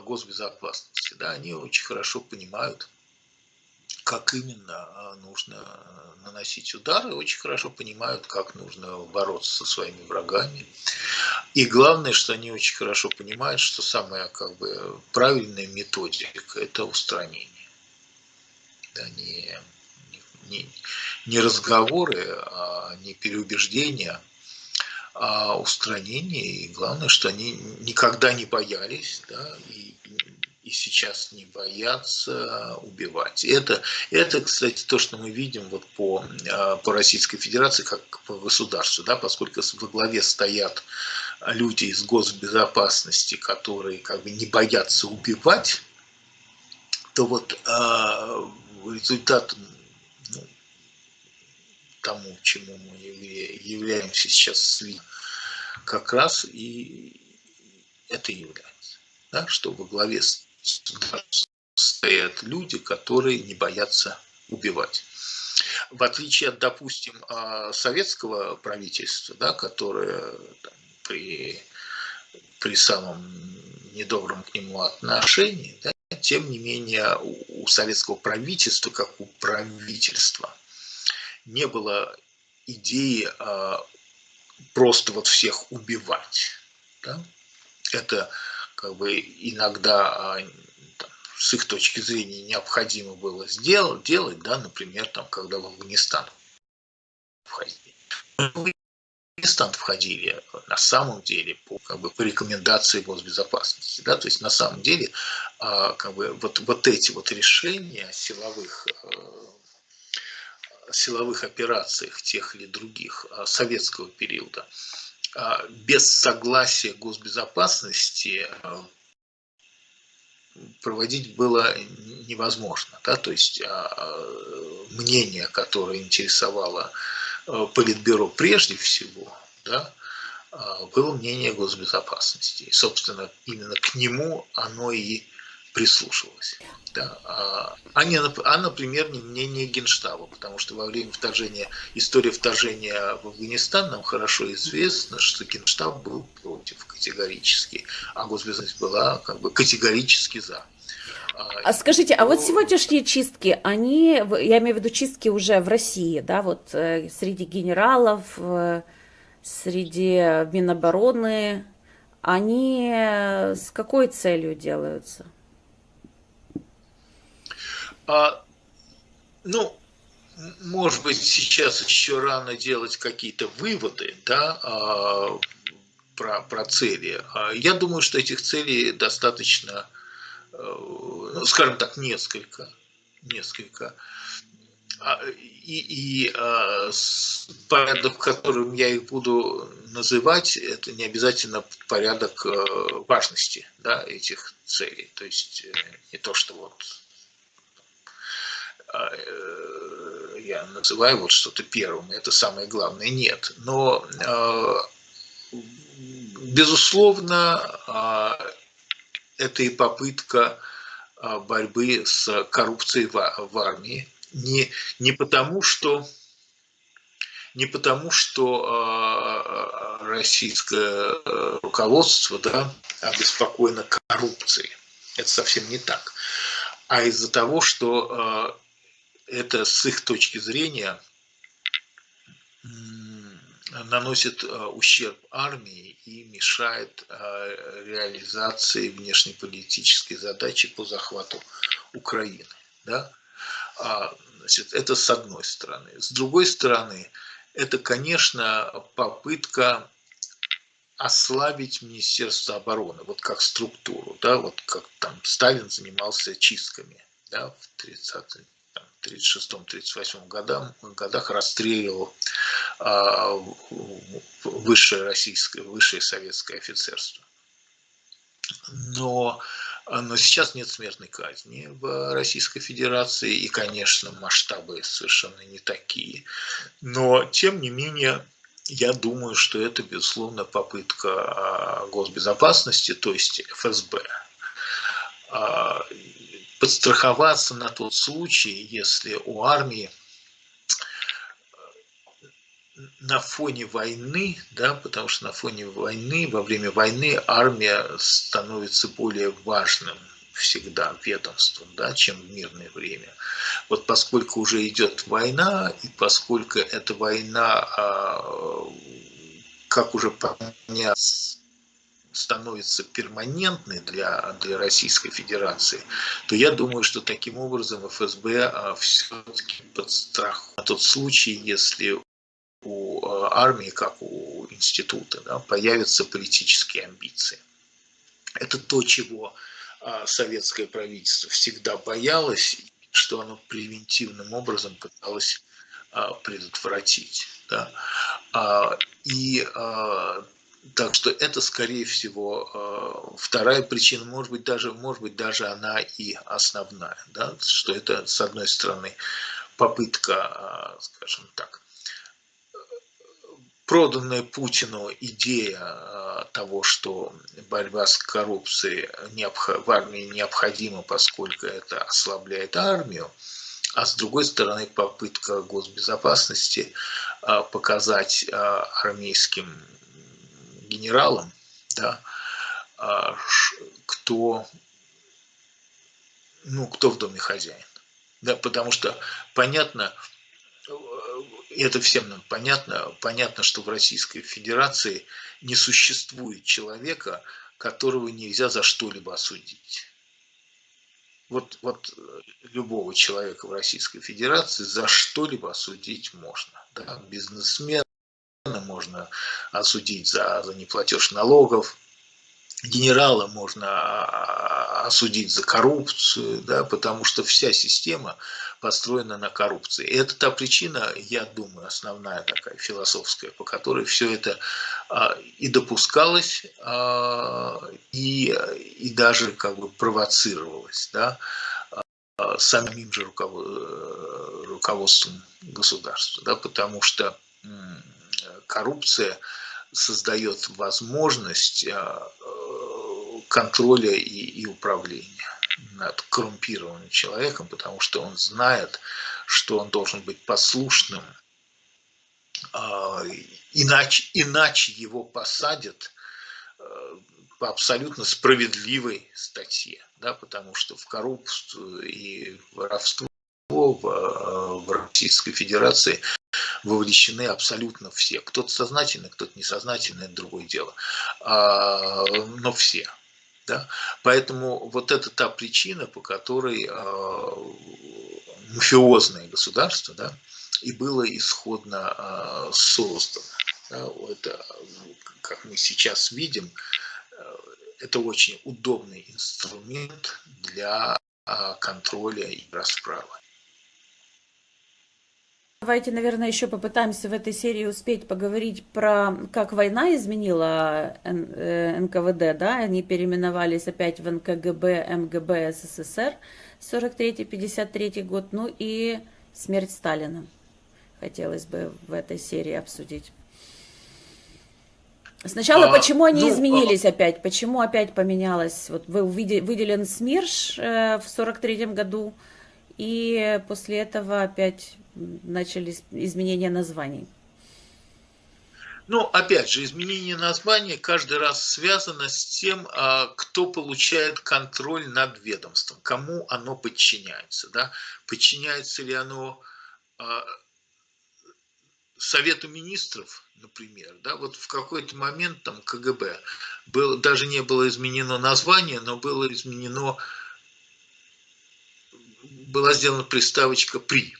госбезопасности, да, они очень хорошо понимают, как именно нужно наносить удары, очень хорошо понимают, как нужно бороться со своими врагами. И главное, что они очень хорошо понимают, что самая как бы правильная методика – это устранение. Да, не, не разговоры, не переубеждения, а устранение. И главное, что они никогда не боялись, да, и сейчас не боятся убивать. Это, кстати, то, что мы видим вот по Российской Федерации как по государству, да, поскольку во главе стоят люди из госбезопасности, которые как бы не боятся убивать, то вот результат, ну, тому, чему мы являемся сейчас, как раз и это является. Да, что во главе стоят люди, которые не боятся убивать. В отличие от, допустим, советского правительства, да, которое там, при самом недобром к нему отношении, да, тем не менее у советского правительства, как у правительства, не было идеи просто вот всех убивать. Да? Это как бы иногда там, с их точки зрения необходимо было делать, да, например, там, когда в Афганистан входили. В Афганистан входили на самом деле по рекомендации госбезопасности. Да? То есть на самом деле как бы, вот эти вот решения силовых операциях тех или других советского периода без согласия госбезопасности проводить было невозможно. Да? То есть мнение, которое интересовало Политбюро прежде всего, да, было мнение госбезопасности. И, собственно, именно к нему оно и прислушивалось. Да. Например, не мнение Генштаба, потому что во время истории вторжения в Афганистан нам хорошо известно, что Генштаб был против категорически, а госбезопасность была как бы категорически за. А скажите, а вот сегодняшние чистки, они, я имею в виду чистки уже в России, да, вот среди генералов, среди Минобороны, они с какой целью делаются? Ну, может быть, сейчас еще рано делать какие-то выводы, да, про цели. Я думаю, что этих целей достаточно, ну, скажем так, несколько. Порядок, которым я их буду называть, это не обязательно порядок важности, да, этих целей. То есть не то, что вот я называю вот что-то первым, это самое главное, нет. Но, безусловно, это и попытка борьбы с коррупцией в армии. Не потому, что российское руководство, да, обеспокоено коррупцией. Это совсем не так. А из-за того, что это с их точки зрения наносит ущерб армии и мешает реализации внешнеполитической задачи по захвату Украины. Да? Значит, это с одной стороны. С другой стороны, это, конечно, попытка ослабить Министерство обороны, вот как структуру, да, вот как там Сталин занимался чистками, да, в 36-38 годах расстреливал высшее советское офицерство. Но сейчас нет смертной казни в Российской Федерации, и, конечно, масштабы совершенно не такие. Но, тем не менее, я думаю, что это, безусловно, попытка госбезопасности, то есть ФСБ, подстраховаться на тот случай, если у армии на фоне войны, да, потому что на фоне войны, во время войны армия становится более важным всегда ведомством, да, чем в мирное время. Вот поскольку уже идет война, и поскольку эта война, как уже понятно, становится перманентной для Российской Федерации, то я думаю, что таким образом ФСБ все-таки подстрахует на тот случай, если у армии, как у института, да, появятся политические амбиции. Это то, чего советское правительство всегда боялось, что оно превентивным образом пыталось предотвратить. Да. Так что это, скорее всего, вторая причина, может быть, даже она и основная. Да, что это, с одной стороны, попытка, скажем так, проданная Путину идея того, что борьба с коррупцией в армии необходима, поскольку это ослабляет армию, а с другой стороны попытка госбезопасности показать армейским генералам, да, кто в доме хозяин. Да, потому что понятно, это всем нам понятно, что в Российской Федерации не существует человека, которого нельзя за что-либо осудить. Вот любого человека в Российской Федерации за что-либо осудить можно. Да? Бизнесмена можно осудить за неплатеж налогов, генерала можно осудить за коррупцию, да, потому что вся система построена на коррупции. И это та причина, я думаю, основная такая философская, по которой все это и допускалось, и даже как бы провоцировалось, да, самим же руководством государства, да, потому что коррупция создает возможность контроля и управления над коррумпированным человеком, потому что он знает, что он должен быть послушным, иначе его посадят по абсолютно справедливой статье, да, потому что в коррупцию и воровство в Российской Федерации вовлечены абсолютно все. Кто-то сознательно, кто-то несознательно, это другое дело. Но все. Да? Поэтому вот это та причина, по которой мафиозное государство, да, и было исходно создано. Да? Это, как мы сейчас видим, это очень удобный инструмент для контроля и расправы. Давайте, наверное, еще попытаемся в этой серии успеть поговорить про как война изменила НКВД, да, они переименовались опять в НКГБ, МГБ СССР, 43-53 год, ну и смерть Сталина. Хотелось бы в этой серии обсудить. Сначала, почему они изменились опять? Почему опять поменялось? Вот был выделен СМЕРШ в 43-м году, и после этого опять начались изменения названий. Ну, опять же, изменение названия каждый раз связано с тем, кто получает контроль над ведомством, кому оно подчиняется. Да? Подчиняется ли оно Совету министров, например, да, вот в какой-то момент там КГБ даже не было изменено название, но была сделана приставочка «при».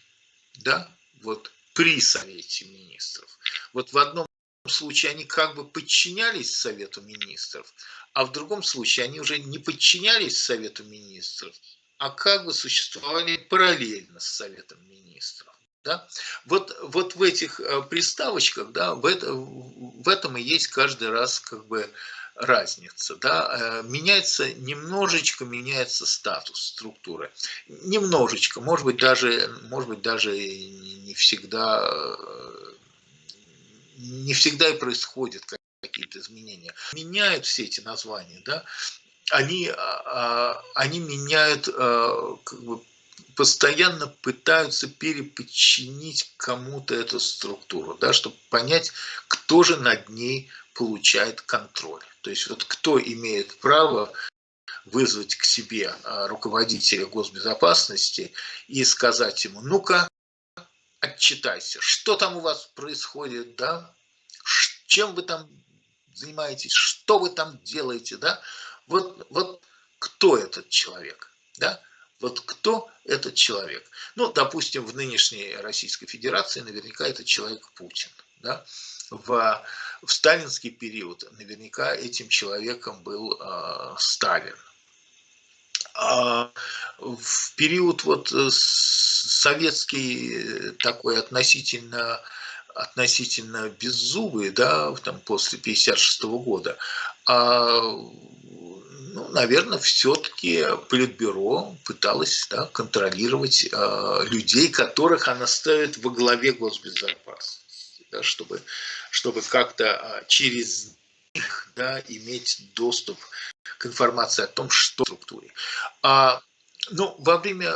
да, вот при Совете Министров. Вот в одном случае они как бы подчинялись Совету Министров, а в другом случае они уже не подчинялись Совету Министров, а как бы существовали параллельно с Советом Министров. Да? Вот в этих приставочках, да, в этом и есть каждый раз как бы разница. Да? Немножечко меняется статус структуры. Немножечко, может быть даже не всегда и происходят какие-то изменения. Меняют все эти названия, да, они меняют, как бы, постоянно пытаются переподчинить кому-то эту структуру, да, чтобы понять, кто же над ней получает контроль. То есть вот кто имеет право вызвать к себе руководителя госбезопасности и сказать ему: ну-ка, отчитайся, что там у вас происходит, да, чем вы там занимаетесь, что вы там делаете, да, вот кто этот человек, да, вот кто этот человек. Ну, допустим, в нынешней Российской Федерации наверняка это человек Путин, да. В сталинский период наверняка этим человеком был Сталин. А в период вот советский такой относительно беззубый, да, там после 1956 года, ну, наверное, все-таки Политбюро пыталось, да, контролировать людей, которых она ставит во главе госбезопасности, да, чтобы как-то через них, да, иметь доступ к информации о том, что в структуре. А, ну, во время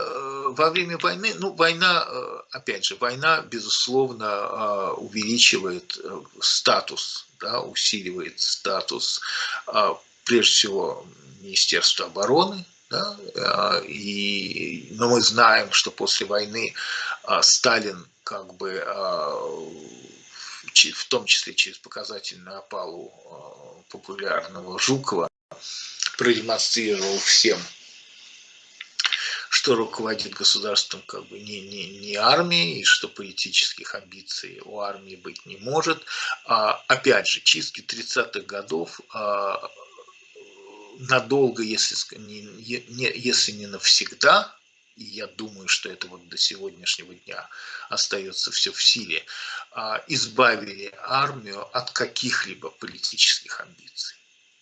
войны, ну, война, опять же, война, безусловно, увеличивает статус, да, усиливает статус, прежде всего, Министерства обороны, да, но мы знаем, что после войны Сталин как бы в том числе через показательную опалу популярного Жукова продемонстрировал всем, что руководит государством как бы не армией, и что политических амбиций у армии быть не может. Опять же, чистки 30-х годов надолго, если не навсегда, и я думаю, что это вот до сегодняшнего дня остается все в силе, избавили армию от каких-либо политических амбиций.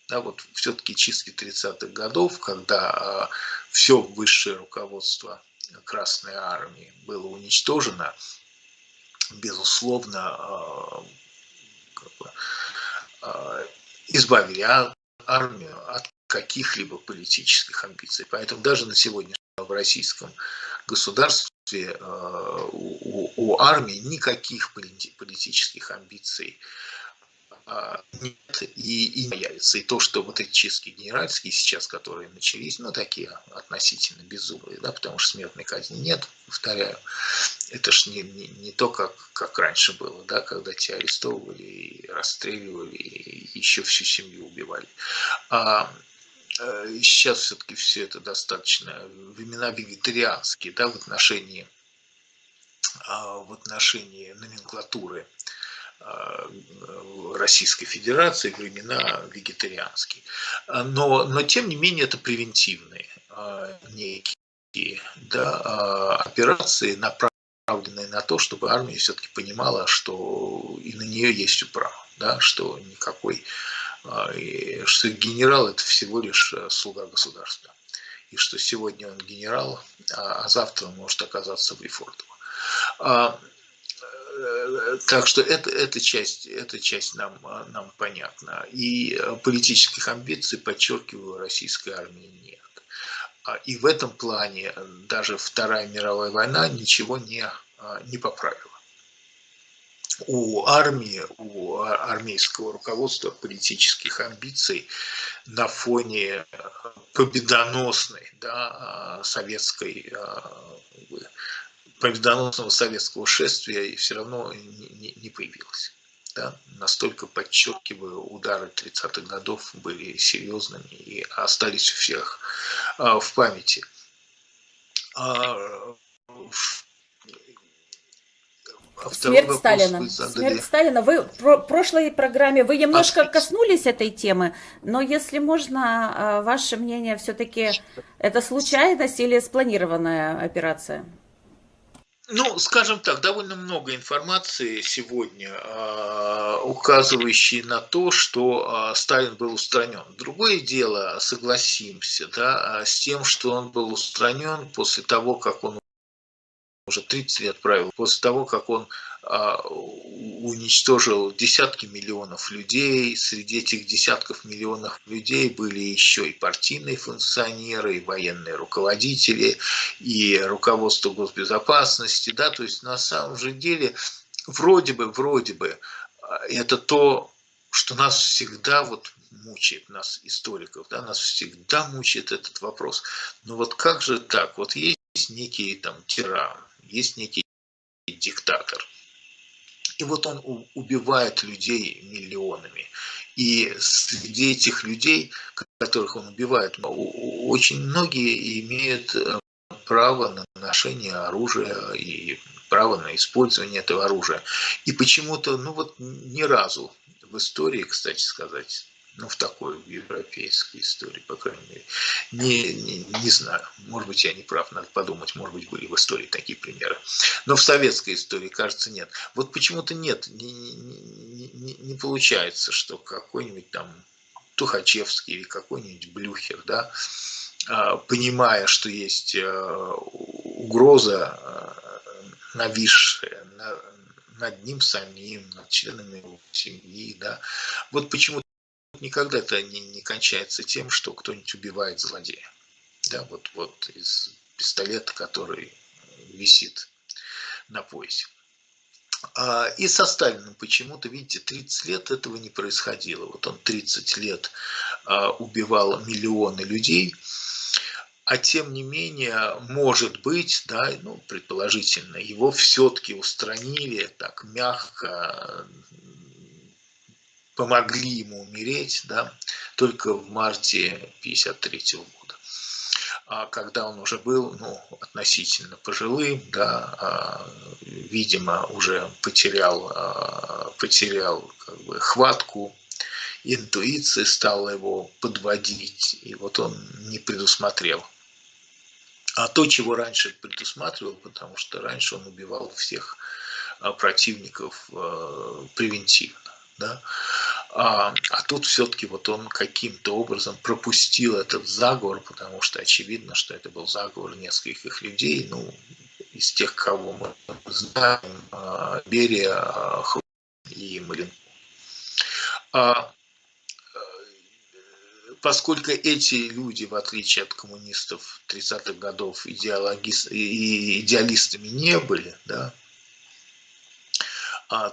Да, вот все-таки чистки 30-х годов, когда все высшее руководство Красной Армии было уничтожено, безусловно, как бы, избавили армию от каких-либо политических амбиций. Поэтому даже на сегодня в российском государстве у армии никаких политических амбиций нет и не появится. И то, что вот эти чистки генеральские сейчас, которые начались, ну, такие относительно беззубые, да, потому что смертной казни нет, повторяю, это ж не то, как раньше было, да, когда тебя арестовывали и расстреливали, и еще всю семью убивали. Сейчас все-таки все это достаточно времена вегетарианские, да, в отношении номенклатуры Российской Федерации, времена вегетарианские. Но тем не менее это превентивные некие, да, операции, направленные на то, чтобы армия все-таки понимала, что и на нее есть управа, да, что что генерал это всего лишь слуга государства. И что сегодня он генерал, а завтра он может оказаться в Лефортово. Так что эта часть нам понятна. И политических амбиций, подчеркиваю, российской армии нет. И в этом плане даже Вторая мировая война ничего не поправила. У армейского руководства политических амбиций на фоне победоносной, да, победоносного советского шествия все равно не появилось. Да? Настолько, подчеркиваю, удары 30-х годов были серьезными и остались у всех в памяти. А второй Смерть вопрос Сталина. вы задали. Смерть Сталина. Вы в прошлой программе вы А немножко смерть. коснулись этой темы, но если можно, ваше мнение все-таки это случайность или спланированная операция? Ну, скажем так, довольно много информации сегодня, указывающей на то, что Сталин был устранен. Другое дело, согласимся, да, с тем, что он был устранен после того, как он уже 30 лет правил, после того, как он уничтожил десятки миллионов людей. Среди этих десятков миллионов людей были еще и партийные функционеры, и военные руководители, и руководство госбезопасности. Да? То есть на самом же деле вроде бы это то, что нас всегда вот мучает, нас, историков, да, нас всегда мучает этот вопрос. Но вот как же так? Вот есть некий там тиран, есть некий диктатор. И вот он убивает людей миллионами. И среди этих людей, которых он убивает, очень многие имеют право на ношение оружия и право на использование этого оружия. И почему-то, ну вот ни разу в истории, кстати сказать, ну в такой в европейской истории, по крайней мере, не знаю, может быть я не прав, надо подумать, может быть были в истории такие примеры, но в советской истории, кажется, нет. Вот почему-то нет, не получается, что какой-нибудь там Тухачевский или какой-нибудь Блюхер, да, понимая, что есть угроза, нависшая над ним самим, над членами его семьи, да, вот почему-то никогда это не кончается тем, что кто-нибудь убивает злодея, да, вот из пистолета, который висит на поясе. И со Сталиным почему-то, видите, 30 лет этого не происходило. Вот он 30 лет убивал миллионы людей, а тем не менее, может быть, да, ну, предположительно, его все-таки устранили так мягко, помогли ему умереть, да, только в марте 1953 года, когда он уже был, ну, относительно пожилым, да, видимо, уже потерял как бы хватку, интуиция стала его подводить, и вот он не предусмотрел. А то, чего раньше предусматривал, потому что раньше он убивал всех противников превентивно, да, тут все-таки вот он каким-то образом пропустил этот заговор, потому что очевидно, что это был заговор нескольких людей, ну, из тех, кого мы знаем, Берия, и Маленков. Поскольку эти люди, в отличие от коммунистов 30-х годов, идеалистами не были, да,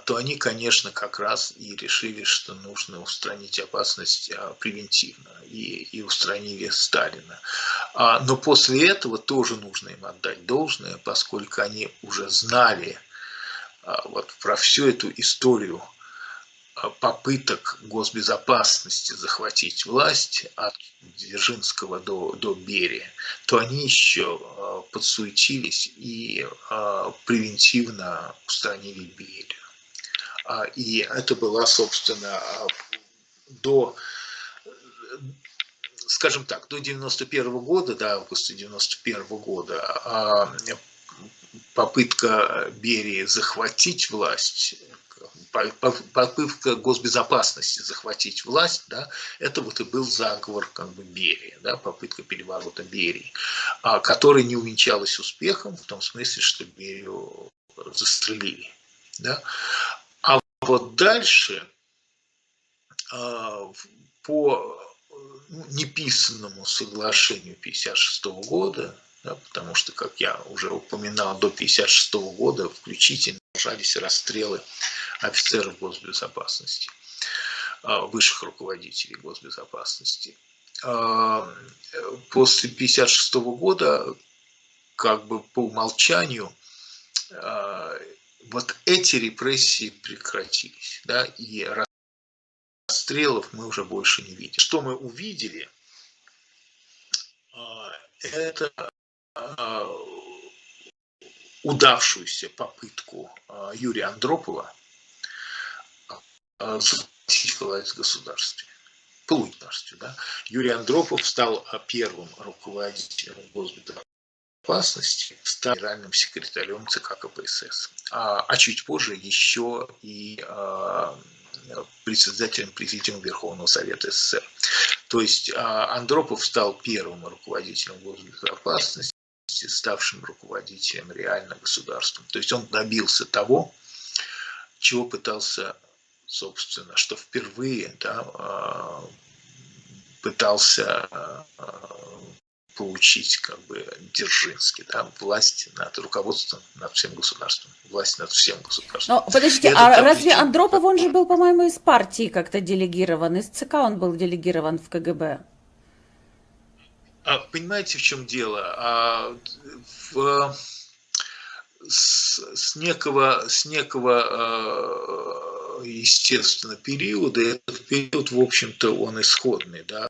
то они, конечно, как раз и решили, что нужно устранить опасность превентивно, и устранили Сталина. Но после этого тоже нужно им отдать должное, поскольку они уже знали вот про всю эту историю попыток госбезопасности захватить власть от Дзержинского до Берии, то они еще подсуетились и превентивно устранили Берию. И это была, собственно, до, скажем так, до 91 года, до августа 91 года попытка Берии захватить власть, попытка госбезопасности захватить власть, да, это вот и был заговор как бы Берии, да, попытка переворота Берии, которая не увенчалась успехом в том смысле, что Берию застрелили. Да. А вот дальше по неписанному соглашению 1956 года, да, потому что, как я уже упоминал, до 1956 года включительно продолжались расстрелы офицеров госбезопасности, высших руководителей госбезопасности. После 1956 года, как бы по умолчанию, вот эти репрессии прекратились, да, и расстрелов мы уже больше не видим. Что мы увидели, это удавшуюся попытку Юрия Андропова захватить власть в государстве. Полугосударстве, да. Юрий Андропов стал первым руководителем госбезопасности, стал генеральным секретарем ЦК КПСС, а чуть позже еще и председателем Президиума Верховного Совета СССР. То есть Андропов стал первым руководителем госбезопасности, ставшим руководителем реально государством. То есть он добился того, чего пытался, собственно, что впервые, да, пытался получить как бы Дзержинский, да, власть над руководством над всем государством, власть над всем государством. Но подождите, а разве Андропов, он же был, по-моему, из партии как-то делегирован, из ЦК он был делегирован в КГБ? Понимаете, в чем дело? С некого естественно периода, этот период, в общем-то, он исходный, да.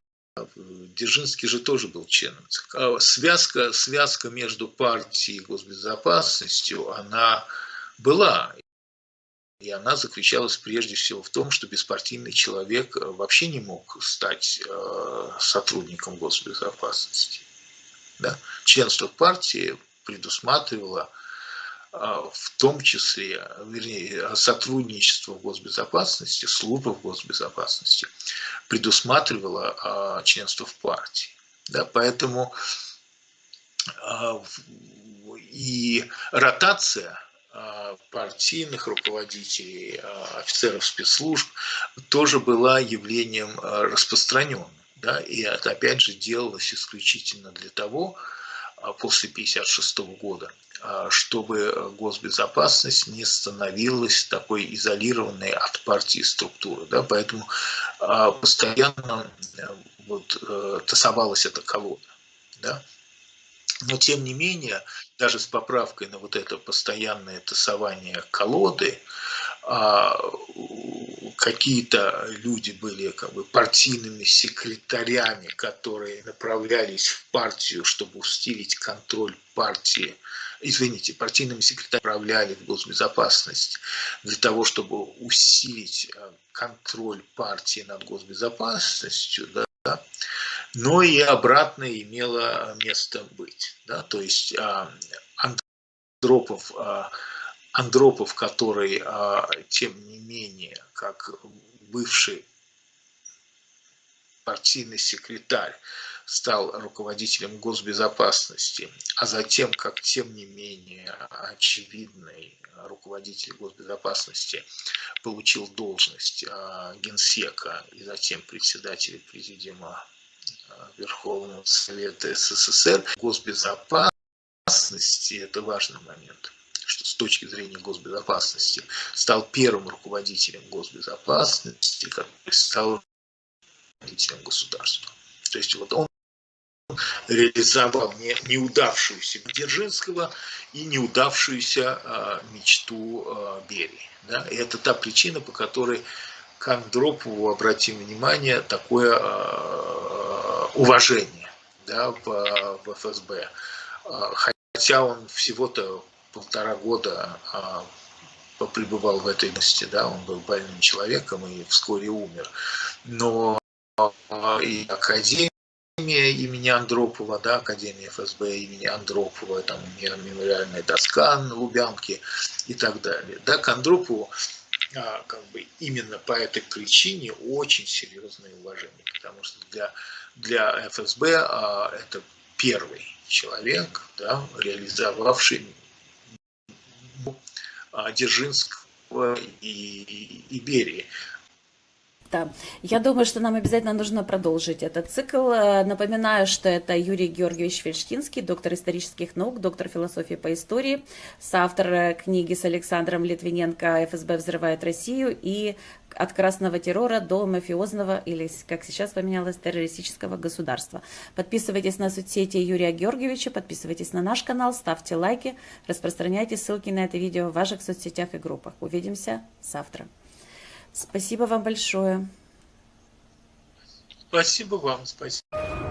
Дзержинский же тоже был членом ЦК. Связка между партией и госбезопасностью, она была. И она заключалась прежде всего в том, что беспартийный человек вообще не мог стать сотрудником госбезопасности. Да? Членство в партии предусматривало в том числе, вернее, сотрудничество в госбезопасности, служба в госбезопасности предусматривало членство в партии. Да? Поэтому и ротация партийных руководителей, офицеров спецслужб тоже была явлением распространенным. Да? И это, опять же, делалось исключительно для того, после 1956 года, чтобы госбезопасность не становилась такой изолированной от партии структуры. Да? Поэтому постоянно тасовалась эта колода. Да? Но тем не менее, даже с поправкой на вот это постоянное тасование колоды, какие-то люди были как бы партийными секретарями, которые направлялись в партию, чтобы усилить контроль партии. Извините, партийными секретарями направляли в госбезопасность для того, чтобы усилить контроль партии над госбезопасностью, да, но и обратное имело место быть. Да? То есть Андропов, который, тем не менее, как бывший партийный секретарь, стал руководителем госбезопасности, а затем, как тем не менее очевидный руководитель госбезопасности, получил должность генсека и затем председателя Президиума Верховного Совета СССР, госбезопасности, это важный момент, что с точки зрения госбезопасности стал первым руководителем госбезопасности, который стал руководителем государства. То есть вот он реализовал неудавшуюся Дзержинского и неудавшуюся мечту Берии. Да? И это та причина, по которой к Андропову, обратим внимание, такое уважение, да, в ФСБ. Хотя он всего-то 1,5 года пребывал в этой области, да, он был больным человеком и вскоре умер. Но и Академия имени Андропова, да, Академия ФСБ имени Андропова, там мемориальная доска на Лубянке и так далее. Да, к Андропову как бы именно по этой причине очень серьезное уважение, потому что для ФСБ это первый человек, да, реализовавший Дзержинского и Берии. Да, я думаю, что нам обязательно нужно продолжить этот цикл. Напоминаю, что это Юрий Георгиевич Фельштинский, доктор исторических наук, доктор философии по истории, соавтор книги с Александром Литвиненко «ФСБ взрывает Россию» и «От красного террора до мафиозного» или, как сейчас поменялось, террористического государства. Подписывайтесь на соцсети Юрия Георгиевича, подписывайтесь на наш канал, ставьте лайки, распространяйте ссылки на это видео в ваших соцсетях и группах. Увидимся завтра. Спасибо вам большое. Спасибо вам, спасибо.